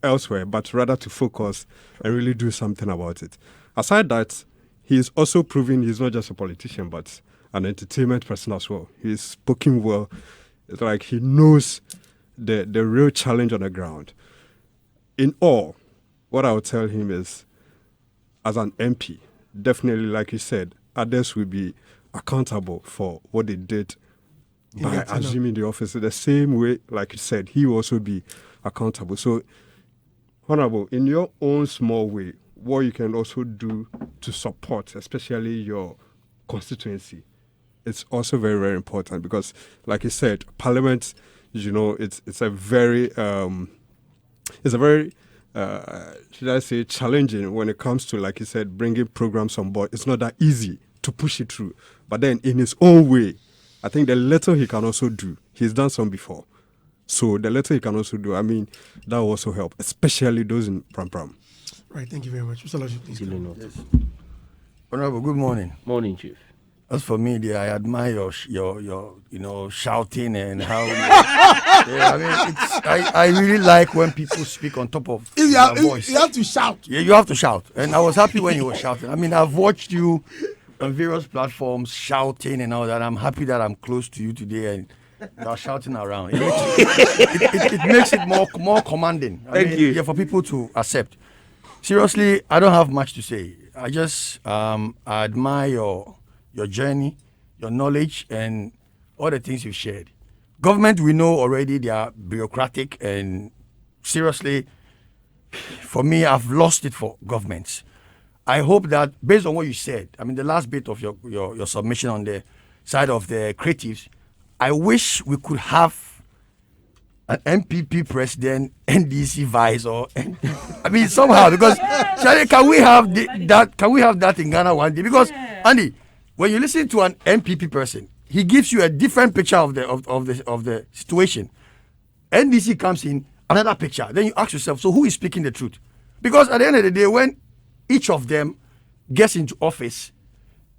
Speaker 4: elsewhere, but rather to focus and really do something about it. Aside that, he's also proving he's not just a politician, but an entertainment person as well. He's spoken well. It's like he knows the real challenge on the ground. In all, what I would tell him is, as an MP, definitely, like you said, others will be accountable for what they did by assuming the office. The same way, like you said, he will also be accountable. So, Honorable, in your own small way, what you can also do to support, especially your constituency, it's also very, very important, because, like you said, Parliament, it's a very should I say, challenging when it comes to, like you said, bringing programs on board. It's not that easy to push it through. But then, in his own way, I think the little he can also do, he's done some before. So the little he can also do, I mean, that will also help, especially those in Pram.
Speaker 1: Right, thank you very much. Mr. Logic, please.
Speaker 5: Yes. Honorable, good morning.
Speaker 2: Morning, Chief.
Speaker 5: As for me, I admire your shouting and how. I really like when people speak on top of their voice.
Speaker 1: You have to shout.
Speaker 5: Yeah, you have to shout. And I was happy when you were shouting. I mean, I've watched you on various platforms shouting and all that. I'm happy that I'm close to you today and you are shouting around. It makes it more commanding.
Speaker 2: Thank you.
Speaker 5: Yeah, for people to accept. Seriously, I don't have much to say. I just I admire your journey, your knowledge, and all the things you've shared. Government, we know already they are bureaucratic, and seriously, for me, I've lost it for governments. I hope that, based on what you said, I mean, the last bit of your submission on the side of the creatives, I wish we could have an MPP president, NDC vice, or I mean somehow, because can we have that? Can we have that in Ghana one day? Because Andy, when you listen to an MPP person, he gives you a different picture of the situation. NDC comes in, another picture. Then you ask yourself, so who is speaking the truth? Because at the end of the day, when each of them gets into office,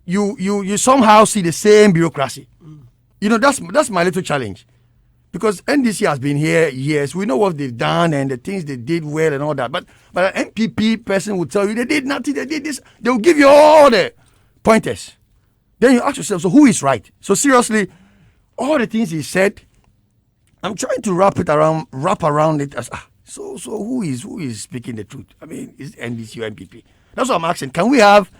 Speaker 5: you somehow see the same bureaucracy. You know, that's my little challenge. Because NDC has been here years. We know what they've done and the things they did well and all that. But an MPP person will tell you they did nothing, they did this. They will give you all the pointers. Then you ask yourself, so who is right? So seriously, all the things he said, I'm trying to wrap around it as so who is speaking the truth? I mean, is NDC or MPP? That's what I'm asking. Can we have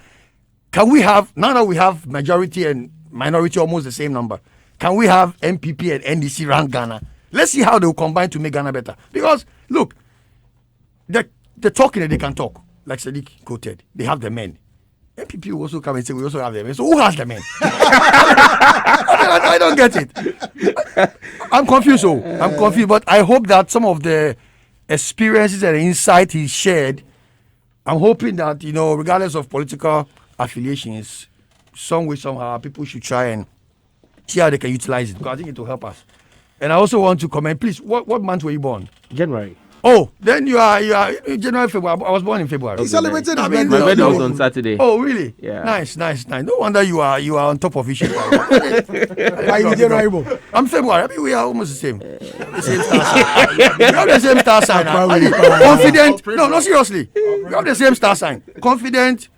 Speaker 5: now that we have majority and minority almost the same number? Can we have MPP and NDC run Ghana? Let's see how they will combine to make Ghana better. Because look, they're talking and they can talk. Like Sadiq quoted, they have the men. MPP will also come and say we also have the men. So who has the men? I don't get it. I'm confused. I'm confused. But I hope that some of the experiences and insight he shared, I'm hoping that, you know, regardless of political affiliations, some way, somehow, people should try and see how they can utilize it, because I think it will help us. And I also want to comment, please, what month were you born?
Speaker 2: January.
Speaker 5: Oh, then you are January, February. I was born in February.
Speaker 1: He celebrated his
Speaker 2: My birthday was on Saturday.
Speaker 5: Oh, really?
Speaker 2: Yeah.
Speaker 5: Nice. No wonder you are on top of issues.
Speaker 1: Are you January?
Speaker 5: I'm February. I mean, we are almost the same. The same star sign. We have the same star sign. Confident. No, seriously. We have the same star sign. Confident.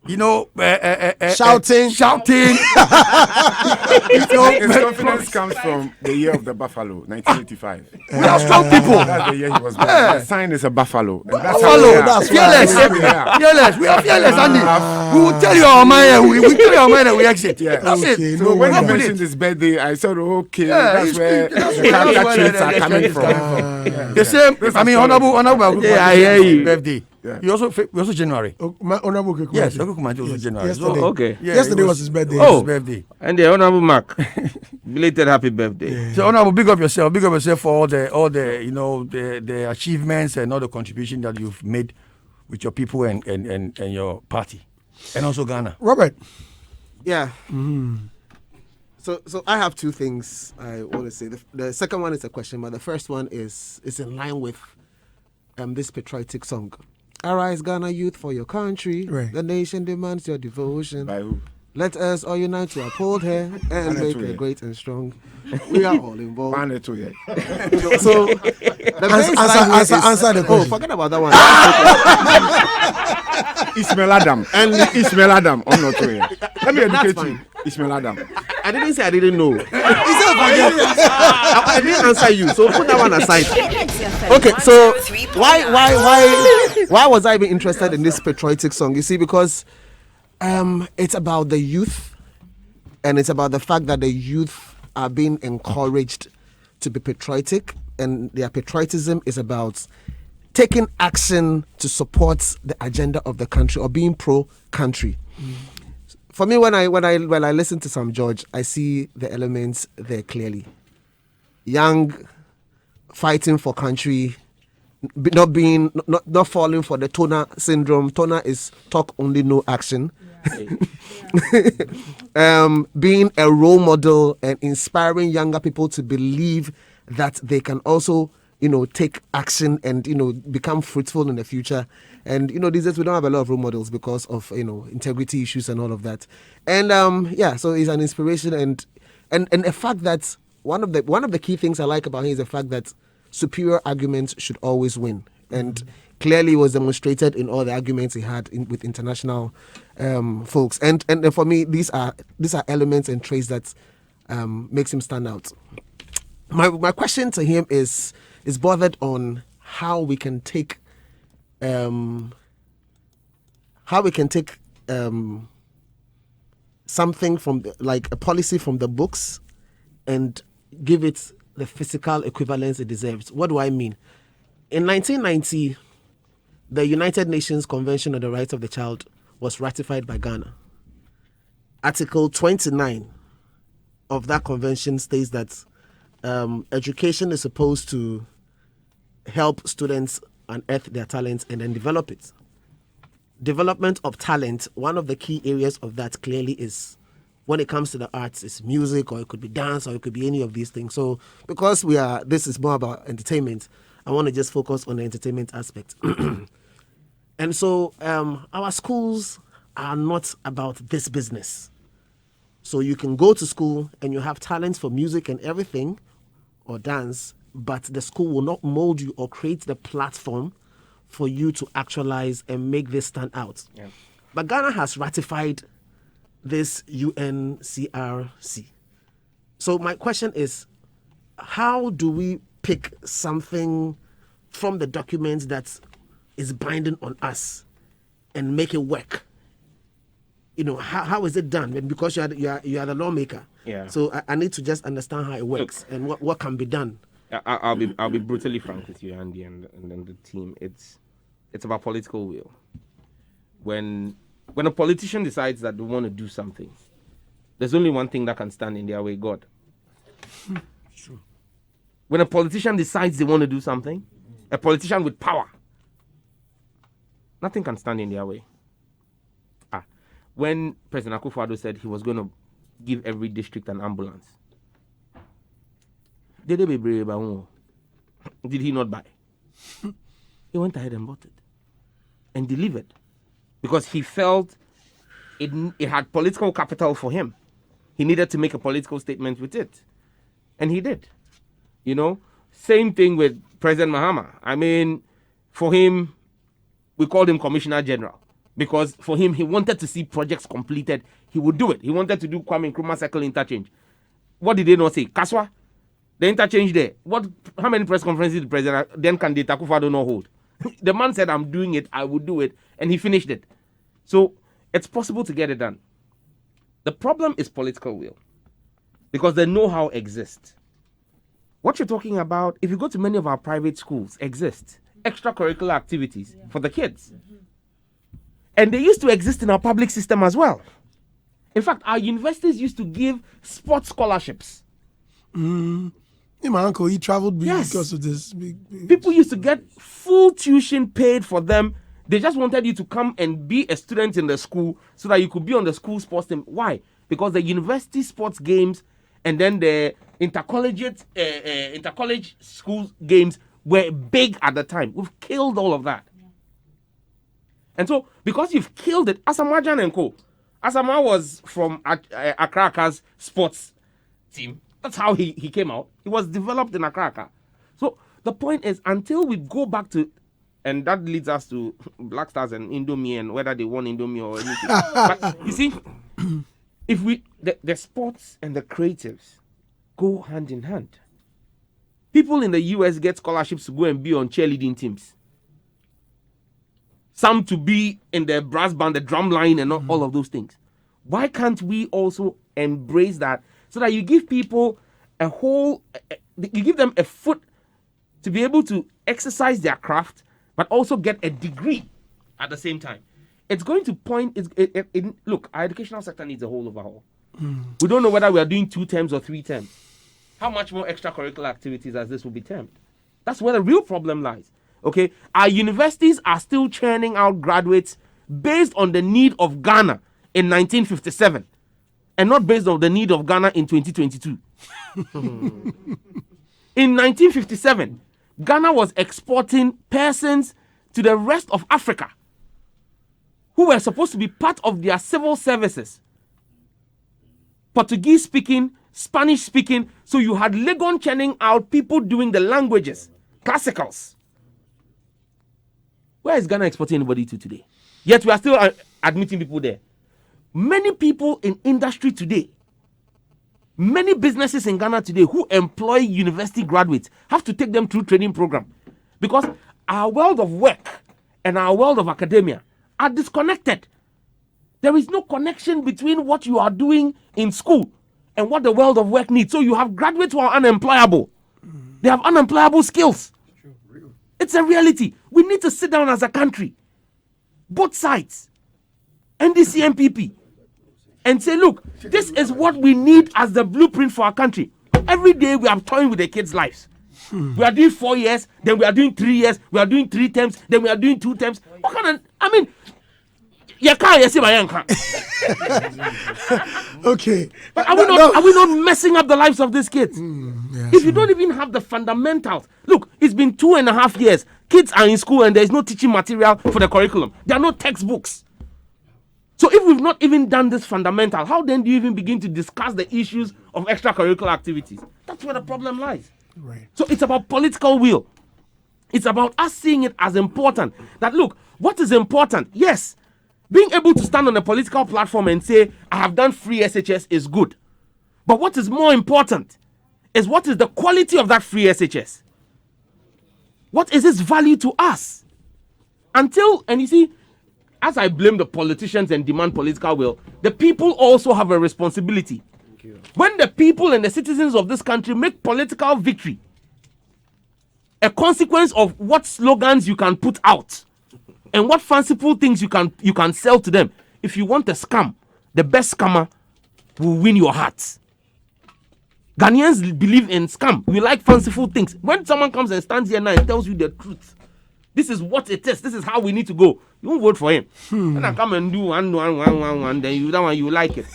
Speaker 5: You know,
Speaker 1: Shouting.
Speaker 6: His confidence comes from the year of the buffalo, 1985.
Speaker 5: We are strong people.
Speaker 6: That's the year he was born. The sign is a buffalo. And that's
Speaker 5: Buffalo,
Speaker 6: how we are.
Speaker 5: fearless. We are fearless, Andy. We will tell you our mind. We tell you our mind and we exit.
Speaker 6: Yeah.
Speaker 5: That's
Speaker 1: Okay,
Speaker 5: it.
Speaker 1: no
Speaker 6: So when you
Speaker 1: wonder.
Speaker 6: mentioned his birthday, I said, okay,
Speaker 5: Yeah,
Speaker 6: that's where
Speaker 5: that's
Speaker 6: the
Speaker 5: where
Speaker 6: character
Speaker 5: the
Speaker 6: traits are coming
Speaker 5: trends
Speaker 6: from.
Speaker 5: coming The same. I mean, honorable.
Speaker 2: Yeah, I hear you.
Speaker 5: Birthday.
Speaker 6: Yeah.
Speaker 5: You also January.
Speaker 1: My honorable Kekumanti.
Speaker 5: Yes, Okumanti also January.
Speaker 1: Yesterday.
Speaker 2: Okay.
Speaker 5: Yeah,
Speaker 1: Yesterday
Speaker 5: it
Speaker 1: was his birthday.
Speaker 2: Oh.
Speaker 5: his birthday.
Speaker 2: And the Honorable Mark, belated happy birthday.
Speaker 5: So honorable, big up yourself for all the you know the achievements and all the contribution that you've made with your people and your party, and also Ghana.
Speaker 1: Robert.
Speaker 7: Yeah. So I have two things I want to say. The second one is a question, but the first one is in line with this patriotic song. Arise, Ghana youth, for your country.
Speaker 1: Right.
Speaker 7: The nation demands your devotion.
Speaker 6: By who?
Speaker 7: Let us all unite to uphold her and
Speaker 6: Ban
Speaker 7: make
Speaker 6: it
Speaker 7: her
Speaker 6: too,
Speaker 7: great and strong. We are all involved.
Speaker 6: Ban it too, yeah.
Speaker 7: So the
Speaker 1: Answer the
Speaker 7: Oh,
Speaker 1: question.
Speaker 7: forget about that one.
Speaker 6: Ismail Adam. And Ismail Adam. Oh, no, too, yeah. Let me educate
Speaker 7: fine.
Speaker 6: you. Ismail Adam.
Speaker 7: I didn't say I didn't know. I didn't answer you, so put that one aside. Okay, so why was I even interested in this patriotic song? You see, because it's about the youth, and it's about the fact that the youth are being encouraged to be patriotic, and their patriotism is about taking action to support the agenda of the country or being pro-country. For me, when I listen to Sam George, I see the elements there clearly. Young, fighting for country, not falling for the Tona syndrome. Tona is talk only, no action. Being a role model and inspiring younger people to believe that they can also, take action and, become fruitful in the future. And, these days we don't have a lot of role models because of, integrity issues and all of that. And, so he's an inspiration and the fact that one of the key things I like about him is the fact that superior arguments should always win. And clearly was demonstrated in all the arguments he had with international folks. And for me, these are elements and traits that makes him stand out. My question to him is bothered on how we can take something from like a policy from the books and give it the physical equivalence it deserves. What do I mean? In 1990, the United Nations Convention on the Rights of the Child was ratified by Ghana. Article 29 of that convention states that education is supposed to help students unearth their talents and then develop it. Development of talent, one of the key areas of that clearly is when it comes to the arts, it's music, or it could be dance, or it could be any of these things. So because this is more about entertainment, I want to just focus on the entertainment aspect. And so our schools are not about this business. So you can go to school and you have talents for music and everything, or dance, but the school will not mold you or create the platform for you to actualize and make this stand out.
Speaker 2: Yeah.
Speaker 7: But Ghana has ratified this UNCRC. So my question is, how do we pick something from the documents that is binding on us and make it work? You know, how is it done? And because you are the lawmaker.
Speaker 2: Yeah.
Speaker 7: So I need to just understand how it works and what can be done.
Speaker 2: I'll be brutally frank with you, Andy, and the team. It's about political will. When a politician decides that they want to do something, there's only one thing that can stand in their way: God.
Speaker 5: True.
Speaker 2: When a politician decides they want to do something, a politician with power, nothing can stand in their way. When President Akufo-Addo said he was going to give every district an ambulance, did he not buy? He went ahead and bought it and delivered because he felt it had political capital for him. He needed to make a political statement with it, and he did. You know, same thing with President Mahama. I mean, for him, we called him Commissioner General. Because for him, he wanted to see projects completed. He would do it. He wanted to do Kwame Nkrumah Circle interchange. What did they not say? Kaswa, the interchange there. How many press conferences did President then candidate Akufo-Addo not hold? The man said, "I'm doing it. I will do it," and he finished it. So it's possible to get it done. The problem is political will, because the know-how exists. What you're talking about, if you go to many of our private schools, exist extracurricular activities for the kids. And they used to exist in our public system as well. In fact, our universities used to give sports scholarships.
Speaker 1: My uncle, he traveled
Speaker 2: Yes.
Speaker 1: because of this.
Speaker 2: People used to get full tuition paid for them. They just wanted you to come and be a student in the school so that you could be on the school sports team. Why? Because the university sports games and then the intercollegiate intercollege school games were big at the time. We've killed all of that. And so, because you've killed it, Asamoah Gyan and Co. Asamoah was from Accra's sports team. That's how he came out. He was developed in Accra. So, the point is, until we go back to, and that leads us to Black Stars and Indomie and whether they won Indomie or anything. But you see, if the sports and the creatives go hand in hand. People in the US get scholarships to go and be on cheerleading teams. Some to be in the brass band, the drum line, and all of those things. Why can't we also embrace that so that you give people you give them a foot to be able to exercise their craft, but also get a degree at the same time? It's going to point. Look, our educational sector needs a whole overhaul. We don't know whether we are doing 2 terms or 3 terms. How much more extracurricular activities as this will be termed? That's where the real problem lies. Okay, our universities are still churning out graduates based on the need of Ghana in 1957 and not based on the need of Ghana in 2022. In 1957, Ghana was exporting persons to the rest of Africa who were supposed to be part of their civil services. Portuguese speaking, Spanish speaking, so you had Legon churning out people doing the languages, classicals. Where is Ghana exporting anybody to today? Yet we are still admitting people there. Many people in industry today, many businesses in Ghana today who employ university graduates have to take them through training program because our world of work and our world of academia are disconnected. There is no connection between what you are doing in school and what the world of work needs. So you have graduates who are unemployable. They have unemployable skills. It's a reality. We need to sit down as a country, both sides, NDC and PP, and say, look, this is what we need as the blueprint for our country. Every day we are toying with the kids' lives. We are doing 4 years, then we are doing 3 years, we are doing 3 terms, then we are doing 2 terms. What kind of, I mean,
Speaker 1: okay.
Speaker 2: But are we not messing up the lives of these kids? If you don't even have the fundamentals. Look, it's been 2.5 years. Kids are in school and there is no teaching material for the curriculum. There are no textbooks. So So if we've not even done this fundamental, how then do you even begin to discuss the issues of extracurricular activities? That's where the problem lies.
Speaker 1: Right.
Speaker 2: So it's about political will. It's about us seeing it as important. That look, what is important? Yes, being able to stand on a political platform and say, I have done free SHS is good. But what is more important is what is the quality of that free SHS? What is its value to us? And you see, as I blame the politicians and demand political will, the people also have a responsibility. When the people and the citizens of this country make political victory a consequence of what slogans you can put out and what fanciful things you can sell to them, if you want a scam, the best scammer will win your hearts. Ghanaians believe in scam. We like fanciful things. When someone comes and stands here now and tells you the truth, this is what it is, this is how we need to go, you won't vote for him. And I come and do one, then you like it.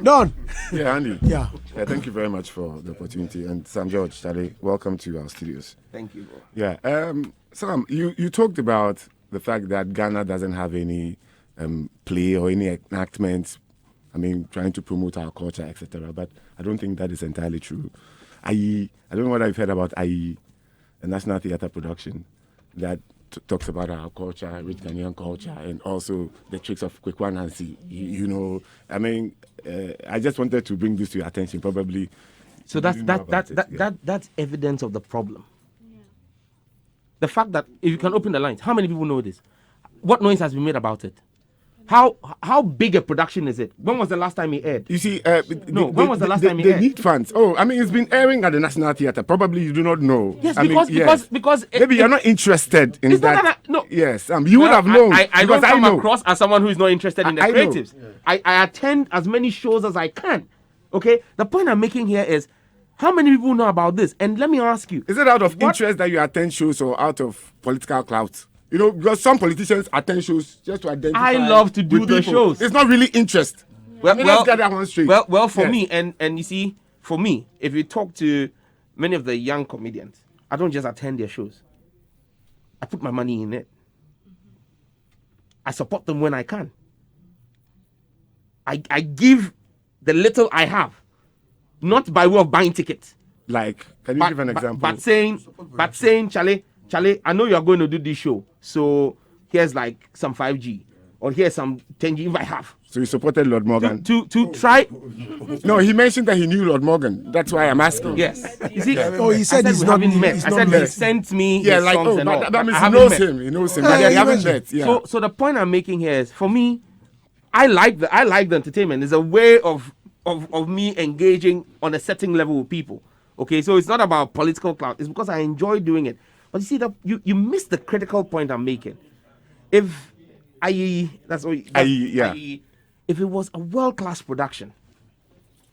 Speaker 1: Don.
Speaker 6: Yeah, Andy.
Speaker 1: Yeah.
Speaker 6: Thank you very much for the opportunity. And Sam George, Charlie, welcome to our studios.
Speaker 2: Thank you, bro.
Speaker 6: Yeah. Sam, you talked about the fact that Ghana doesn't have any play or any enactments. I mean, trying to promote our culture, etc. But I don't think that is entirely true. I don't know what I've heard about IE, a National Theatre production that talks about our culture, rich Ghanaian culture, and also the tricks of Kwekwa Nancy. You know, I mean, I just wanted to bring this to your attention. Probably.
Speaker 2: So that's evidence of the problem. Yeah. The fact that if you can open the lines, how many people know this? What noise has been made about it? How big a production is it? When was the last time it aired?
Speaker 6: You see,
Speaker 2: when was the last time it aired?
Speaker 6: They need funds. Oh, I mean, it's been airing at the National Theatre. Probably you do not know.
Speaker 2: Yes, because
Speaker 6: maybe you're not interested in that.
Speaker 2: No.
Speaker 6: Yes, you would have known.
Speaker 2: I don't come across as someone who is not interested in the creatives. I attend as many shows as I can. Okay, the point I'm making here is, how many people know about this? And let me ask you:
Speaker 6: is it out of interest that you attend shows or out of political clout? You know, because some politicians attend shows just to identify.
Speaker 2: I love to do the shows.
Speaker 6: It's not really interest. Let's get that one straight.
Speaker 2: Well, for me, and you see, for me, if you talk to many of the young comedians, I don't just attend their shows. I put my money in it. I support them when I can. I give the little I have, not by way of buying tickets.
Speaker 6: Like, can you give an example?
Speaker 2: But saying, Charlie, I know you are going to do this show, so here's like some 5G, or here's some 10G if I have.
Speaker 6: So you supported Lord Morgan?
Speaker 2: To try.
Speaker 6: No, he mentioned that he knew Lord Morgan. That's why I'm asking.
Speaker 2: Yes. You see,
Speaker 1: he said he's not met.
Speaker 2: I said he sent me his songs and all.
Speaker 6: That means he knows him. He knows him. But they haven't met. Yeah.
Speaker 2: So the point I'm making here is, for me, I like the entertainment. It's a way of me engaging on a certain level with people. Okay, so it's not about political clout. It's because I enjoy doing it. But you see, that you miss the critical point I'm making. If if it was a world-class production,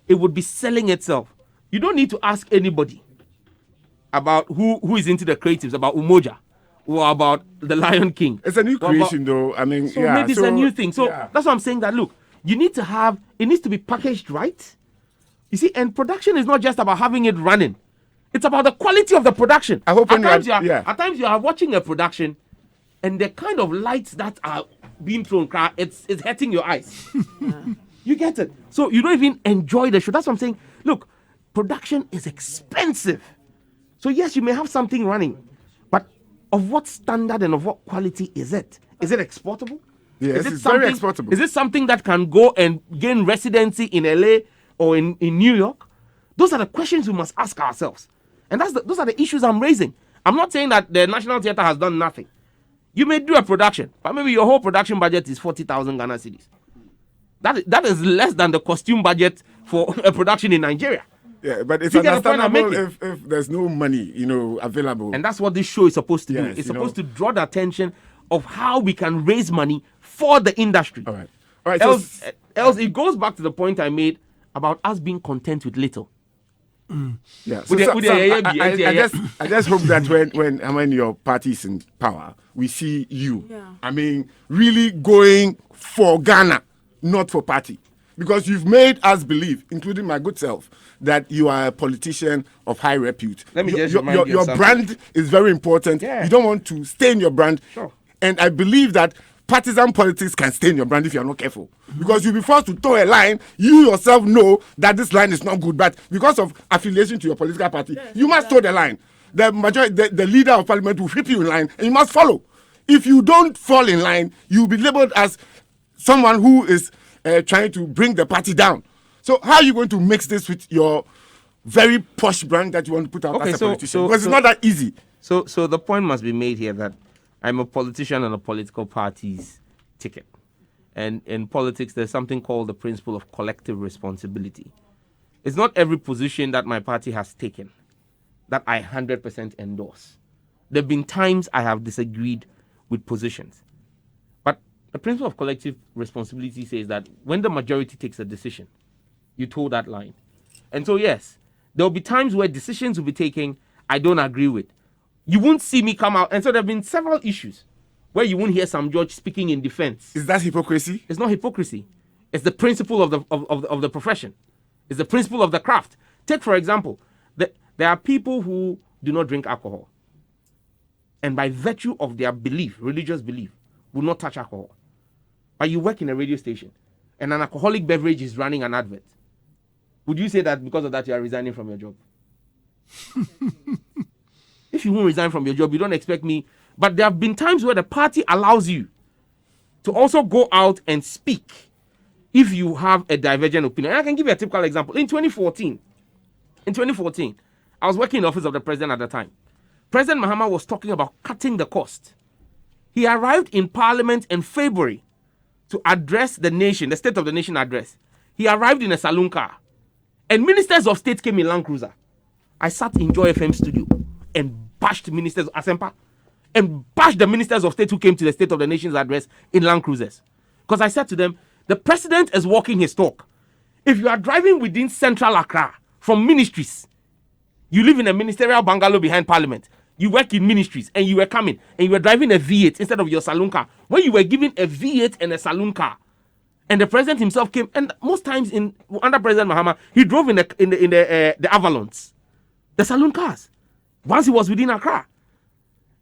Speaker 2: it would be selling itself. You don't need to ask anybody about who is into the creatives, about Umoja or about the Lion King.
Speaker 6: It's a new creation, though. I mean,
Speaker 2: maybe it's a new thing. So that's what I'm saying. That look, you need to have it needs to be packaged right. You see, and production is not just about having it running. It's about the quality of the production.
Speaker 6: I hope
Speaker 2: at times you are watching a production, and the kind of lights that are being thrown, it's hurting your eyes. You get it? So you don't even enjoy the show. That's what I'm saying. Look, production is expensive. So yes, you may have something running, but of what standard and of what quality is it? Is it exportable?
Speaker 6: Yes, it's very exportable.
Speaker 2: Is it something that can go and gain residency in LA or in New York? Those are the questions we must ask ourselves. And those are the issues I'm raising. I'm not saying that the National Theatre has done nothing. You may do a production, but maybe your whole production budget is 40,000 Ghana cedis. That is less than the costume budget for a production in Nigeria.
Speaker 6: Yeah, but it's understandable if there's no money, available.
Speaker 2: And that's what this show is supposed to do. It's supposed to draw the attention of how we can raise money for the industry.
Speaker 6: All right.
Speaker 2: Else it goes back to the point I made about us being content with little.
Speaker 6: Yeah. I just hope that when your party is in power, we see you. Yeah. I mean, really going for Ghana, not for party, because you've made us believe, including my good self, that you are a politician of high repute.
Speaker 2: Let me just remind you
Speaker 6: your brand is very important. Yeah. You don't want to stain your brand.
Speaker 2: Sure.
Speaker 6: And I believe that partisan politics can stain your brand if you're not careful. Because you'll be forced to toe a line. You yourself know that this line is not good, but because of affiliation to your political party, you must toe the line. The majority, the leader of parliament will whip you in line, and you must follow. If you don't fall in line, you'll be labeled as someone who is trying to bring the party down. So how are you going to mix this with your very posh brand that you want to put out as a politician? Because it's not that easy.
Speaker 2: So the point must be made here that I'm a politician on a political party's ticket. And in politics, there's something called the principle of collective responsibility. It's not every position that my party has taken that I 100% endorse. There have been times I have disagreed with positions. But the principle of collective responsibility says that when the majority takes a decision, you toe that line. And so, yes, there will be times where decisions will be taken I don't agree with. You won't see me come out. And so there have been several issues where you won't hear some judge speaking in defense.
Speaker 6: Is that hypocrisy?
Speaker 2: It's not hypocrisy. It's the principle of the profession. It's the principle of the craft. Take, for example, there are people who do not drink alcohol. And by virtue of their belief, religious belief, will not touch alcohol. But you work in a radio station and an alcoholic beverage is running an advert. Would you say that because of that you are resigning from your job? If you won't resign from your job, you don't expect me. But there have been times where the party allows you to also go out and speak if you have a divergent opinion. And I can give you a typical example. In 2014, I was working in the office of the president at the time. President Mahama was talking about cutting the cost. He arrived in parliament in February to address the nation, the State of the Nation address. He arrived in a saloon car. And ministers of state came in Land Cruiser. I sat in Joy FM studio and bashed ministers of Asempa and bashed the ministers of state who came to the State of the Nation's address in Land Cruisers. Because I said to them, the president is walking his talk. If you are driving within central Accra from ministries, you live in a ministerial bungalow behind parliament, you work in ministries, and you were coming, and you were driving a V8 instead of your saloon car. When you were given a V8 and a saloon car, and the president himself came, and most times under President Mahama, he drove in the Avalons, the saloon cars, once he was within Accra.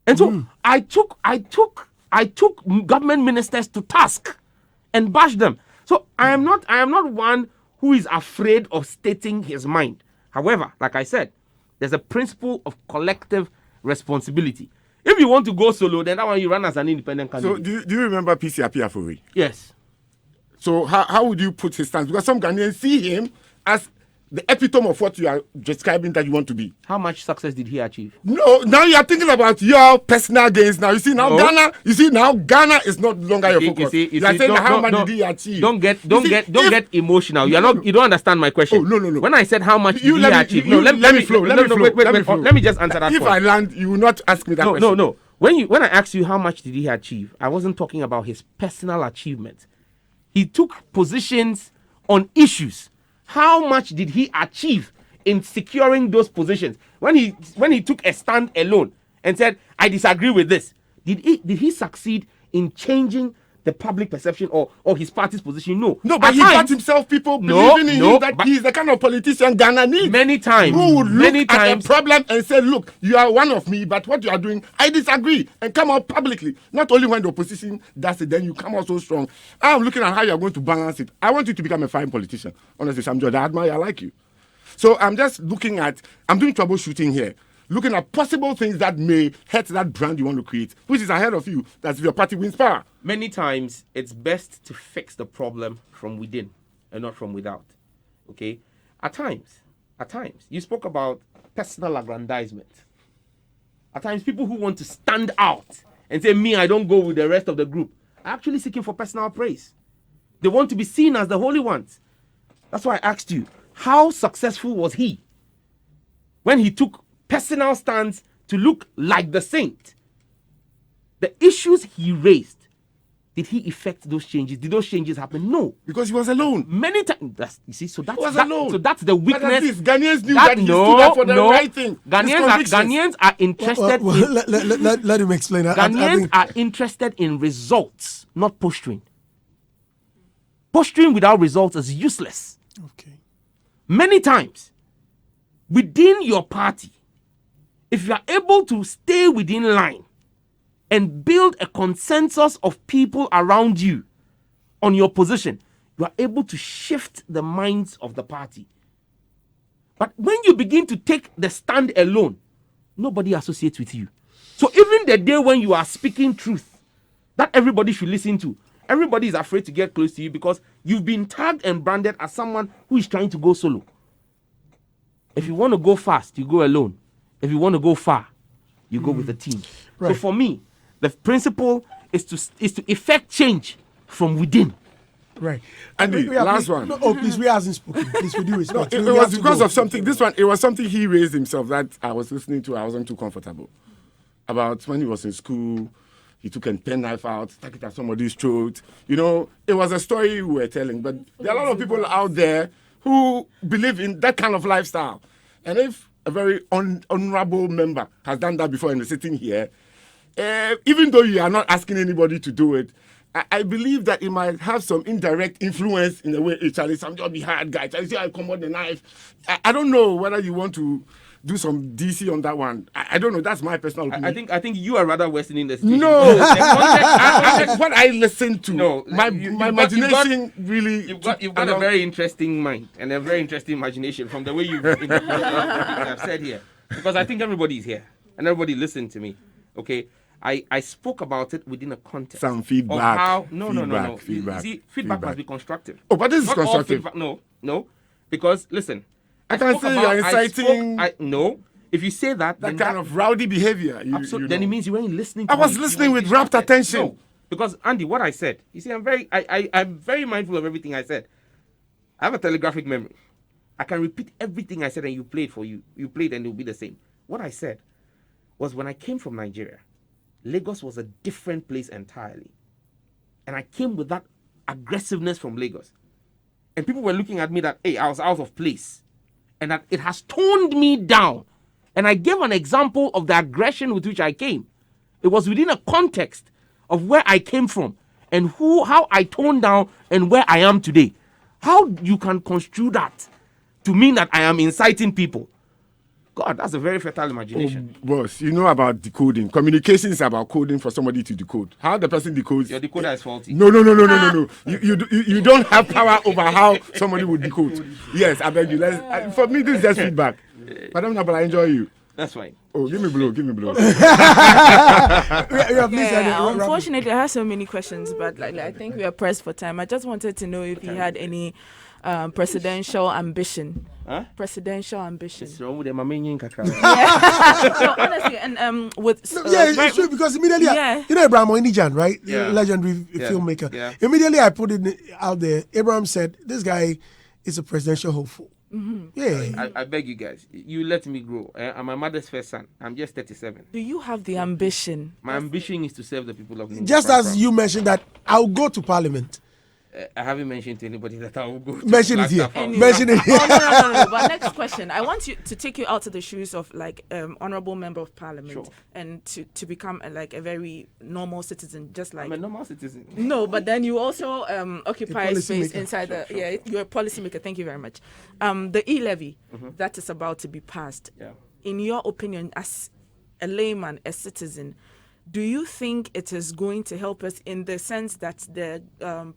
Speaker 2: And so I took government ministers to task and bashed them. So I am not one who is afraid of stating his mind. However, like I said, there's a principle of collective responsibility. If you want to go solo, then that one you run as an independent candidate.
Speaker 6: So do you remember PC Apiafori?
Speaker 2: Yes.
Speaker 6: So how would you put his stance? Because some Ghanaians see him as the epitome of what you are describing that you want to be.
Speaker 2: How much success did he achieve?
Speaker 6: No, now you are thinking about your personal gains. Now you see now Ghana. You see now Ghana is not longer your focus. You are saying how much did he achieve?
Speaker 2: Don't get emotional. You don't understand my question.
Speaker 6: Oh, no.
Speaker 2: When I said how much did he achieve?
Speaker 6: Let me flow.
Speaker 2: Let me just answer that.
Speaker 6: If I land, you will not ask me that question.
Speaker 2: No. When I asked you how much did he achieve, I wasn't talking about his personal achievement. He took positions on issues. How much did he achieve in securing those positions? When he took a stand alone and said, I disagree with this, did he succeed in changing the public perception or his party's position? No.
Speaker 6: No, but he got himself people believing in him that he's the kind of politician Ghana needs.
Speaker 2: Many times.
Speaker 6: Who would look at a problem and say, look, you are one of me, but what you are doing, I disagree. And come out publicly. Not only when the opposition does it, then you come out so strong. I'm looking at how you are going to balance it. I want you to become a fine politician. Honestly, Sam George, I admire you, I like you. So I'm just I'm doing troubleshooting here. Looking at possible things that may hurt that brand you want to create, which is ahead of you. That's if your party wins power.
Speaker 2: Many times, it's best to fix the problem from within and not from without. Okay? At times, you spoke about personal aggrandizement. At times, people who want to stand out and say, me, I don't go with the rest of the group, are actually seeking for personal praise. They want to be seen as the holy ones. That's why I asked you, how successful was he when he took personal stands to look like the saint? The issues he raised, did he effect those changes? Did those changes happen? No.
Speaker 6: Because he was alone.
Speaker 2: Many times. You see, so that's
Speaker 6: alone.
Speaker 2: So that's the weakness.
Speaker 6: But at least Ghanaians knew that he stood up for the right thing.
Speaker 2: Ghanaians are interested
Speaker 1: let him explain.
Speaker 2: Ghanaians are interested in results, not posturing. Posturing without results is useless.
Speaker 1: Okay.
Speaker 2: Many times, within your party, if you are able to stay within line and build a consensus of people around you on your position, you are able to shift the minds of the party. But when you begin to take the stand alone, nobody associates with you. So even the day when you are speaking truth that everybody should listen to, everybody is afraid to get close to you because you've been tagged and branded as someone who is trying to go solo. If you want to go fast, you go alone. If you want to go far, you go with a team.
Speaker 1: Right.
Speaker 2: So for me, the principle is to effect change from within.
Speaker 1: Right.
Speaker 6: Andy, last
Speaker 1: please,
Speaker 6: one.
Speaker 1: No, please, we hasn't spoken. Please, with due respect.
Speaker 6: It
Speaker 1: We
Speaker 6: was
Speaker 1: have to
Speaker 6: because
Speaker 1: go.
Speaker 6: of something. This one, it was something he raised himself that I was listening to. I wasn't too comfortable. About when he was in school, he took a penknife out, stuck it at somebody's throat. You know, it was a story we were telling. But there are a lot of people out there who believe in that kind of lifestyle. And if a very honorable member has done that before and is sitting here, even though you are not asking anybody to do it, I believe that it might have some indirect influence in the way, hey, Charlie, some job be hard guy. Charlie, see how I come out the knife. I don't know whether you want to do some DC on that one. I don't know. That's my personal opinion.
Speaker 2: I think you are rather worsening the situation.
Speaker 6: No,
Speaker 2: The context-
Speaker 6: what I listen to,
Speaker 2: No,
Speaker 6: my imagination really.
Speaker 2: You've got a very interesting mind and a very interesting imagination from the way you have said here. Because I think everybody is here and everybody listened to me. Okay, I spoke about it within a context.
Speaker 6: Some
Speaker 2: of
Speaker 6: feedback.
Speaker 2: how,
Speaker 6: Feedback.
Speaker 2: See, feedback must be constructive.
Speaker 6: Oh, but this is
Speaker 2: Not all
Speaker 6: constructive.
Speaker 2: feedback- No, because listen.
Speaker 6: I can't say you're inciting
Speaker 2: No, if you say that
Speaker 6: that kind of rowdy behavior.
Speaker 2: Absolutely. Then it means you weren't listening.
Speaker 6: I was listening with rapt attention.
Speaker 2: No, because Andy, what I said, you see, I'm very mindful of everything I said. I have a telegraphic memory. I can repeat everything I said, and you played for you. You played, and it will be the same. What I said was when I came from Nigeria, Lagos was a different place entirely, and I came with that aggressiveness from Lagos, and people were looking at me that, hey, I was out of place, and that it has toned me down. And I gave an example of the aggression with which I came. It was within a context of where I came from and how I toned down and where I am today. How you can construe that to mean that I am inciting people? God, that's a very fertile imagination.
Speaker 6: Boss, you know about decoding. Communication is about coding for somebody to decode. How the person decodes.
Speaker 2: Your decoder is faulty.
Speaker 6: No. You don't have power over how somebody would decode. Yes, I beg you. For me, this is just feedback. But I enjoy you.
Speaker 2: That's fine.
Speaker 6: Oh, give me blow.
Speaker 8: Unfortunately, I have so many questions, but I think we are pressed for time. I just wanted to know if you had any presidential ambition.
Speaker 2: Huh?
Speaker 8: Presidential ambition.
Speaker 2: It's wrong with them. I'm meaning kakra.
Speaker 8: No, honestly, and with
Speaker 1: It's true because immediately, you know Abraham Oinijan, right?
Speaker 2: Yeah.
Speaker 1: Legendary filmmaker.
Speaker 2: Yeah.
Speaker 1: Immediately I put it out there. Abraham said, "This guy is a presidential hopeful."
Speaker 8: Mm-hmm.
Speaker 1: Yeah.
Speaker 2: I beg you guys, you let me grow. I'm my mother's first son. I'm just 37.
Speaker 8: do you have the ambition?
Speaker 2: My ambition is to serve the people of Ninja.
Speaker 1: Just as you mentioned that I'll go to Parliament.
Speaker 2: I haven't mentioned to anybody that I will go. To
Speaker 1: Mention it here.
Speaker 2: Flagstaff House.
Speaker 1: Mention it here.
Speaker 8: No. But next question, I want you to take you out of the shoes of honorable member of parliament,
Speaker 2: Sure.
Speaker 8: and to become a very normal citizen, just like.
Speaker 2: I'm a normal citizen.
Speaker 8: No, but then you also occupy
Speaker 1: A
Speaker 8: space
Speaker 1: policymaker.
Speaker 8: inside you're a policymaker. Thank you very much. The e-levy that is about to be passed.
Speaker 2: Yeah.
Speaker 8: In your opinion, as a layman, a citizen, do you think it is going to help us in the sense that the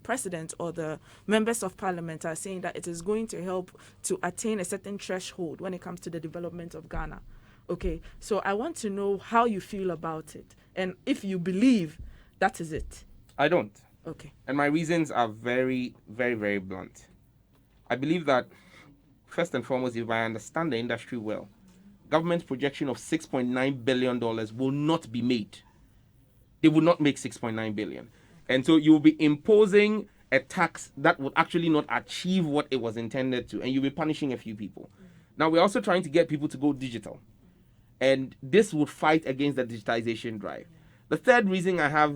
Speaker 8: president or the members of parliament are saying that it is going to help to attain a certain threshold when it comes to the development of Ghana? Okay, so I want to know how you feel about it and if you believe that is it.
Speaker 2: I don't.
Speaker 8: Okay.
Speaker 2: And my reasons are very, very, very blunt. I believe that, first and foremost, if I understand the industry well, government's projection of $6.9 billion will not be made. They will not make 6.9 billion. And so you will be imposing a tax that would actually not achieve what it was intended to, and you'll be punishing a few people. Now, we're also trying to get people to go digital, and this would fight against the digitization drive. The third reason I have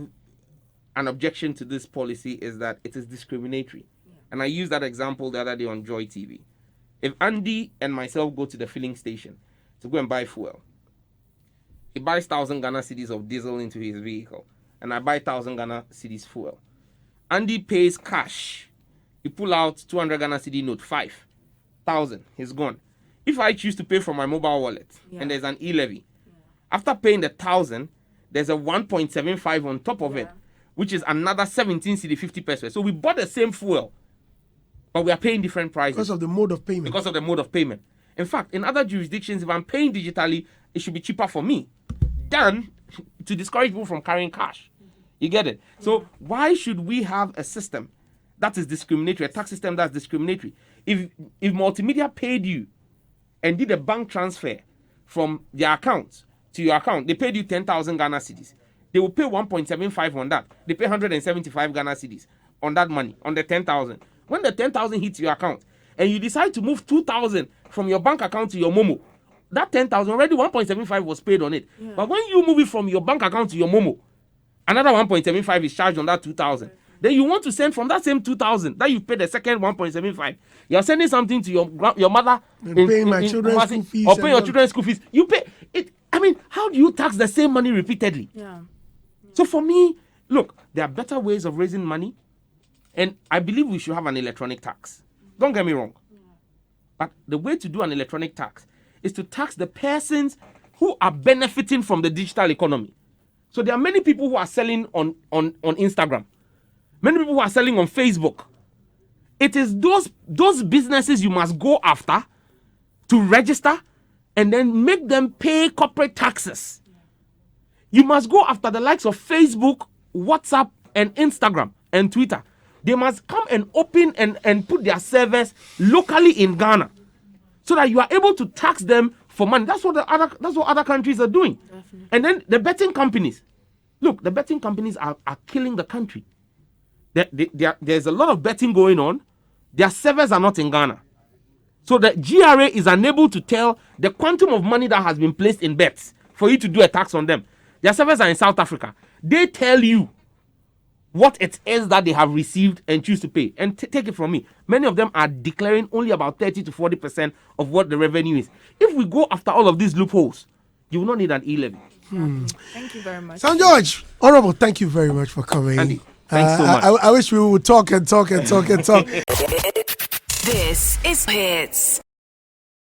Speaker 2: an objection to this policy is that it is discriminatory. And I used that example the other day on Joy TV. If Andy and myself go to the filling station to go and buy fuel, he buys 1,000 Ghana cedis of diesel into his vehicle, and I buy 1,000 Ghana cedis fuel. Andy pays cash. He pull out 200 Ghana cedi note, 5,000. He's gone. If I choose to pay from my mobile wallet and there's an e-levy, after paying the 1,000, there's a 1.75 on top of it, which is another 17 cedi 50 pesos. So we bought the same fuel, but we are paying different prices.
Speaker 1: Because of the mode of payment.
Speaker 2: Because of the mode of payment. In fact, in other jurisdictions, if I'm paying digitally, it should be cheaper for me than to discourage people from carrying cash. You get it? So why should we have a system that is discriminatory, a tax system that's discriminatory? If multimedia paid you and did a bank transfer from their account to your account, they paid you 10,000 Ghana cedis. They will pay 1.75 on that. They pay 175 Ghana cedis on that money, on the 10,000. When the 10,000 hits your account and you decide to move 2,000 from your bank account to your Momo, that 10,000 already 1.75 was paid on it. Yeah. But when you move it from your bank account to your Momo, another 1.75 is charged on that 2,000. Then you want to send from that same 2,000 that you paid the second 1.75. You're sending something to your mother
Speaker 1: paying my children's school fees
Speaker 2: or paying your children's school fees. You pay it. I mean, how do you tax the same money repeatedly?
Speaker 8: Yeah.
Speaker 2: So for me, look, there are better ways of raising money, and I believe we should have an electronic tax. Don't get me wrong. But the way to do an electronic tax is to tax the persons who are benefiting from the digital economy. So there are many people who are selling on Instagram. Many people who are selling on Facebook. It is those businesses you must go after to register and then make them pay corporate taxes. You must go after the likes of Facebook, WhatsApp, and Instagram and Twitter. They must come and open and put their servers locally in Ghana so that you are able to tax them for money. That's what other countries are doing. Definitely. And then the betting companies. Look, the betting companies are killing the country. There's a lot of betting going on. Their servers are not in Ghana. So the GRA is unable to tell the quantum of money that has been placed in bets for you to do a tax on them. Their servers are in South Africa. They tell you what it is that they have received and choose to pay. And take it from me, many of them are declaring only about 30 to 40% of what the revenue is. If we go after all of these loopholes, you will not need an e-levy.
Speaker 8: Thank you very much.
Speaker 1: St. George, Honorable, thank you very much for coming.
Speaker 2: Andy, thanks so much.
Speaker 1: I wish we would talk and talk and talk and talk.
Speaker 9: This is Hitz.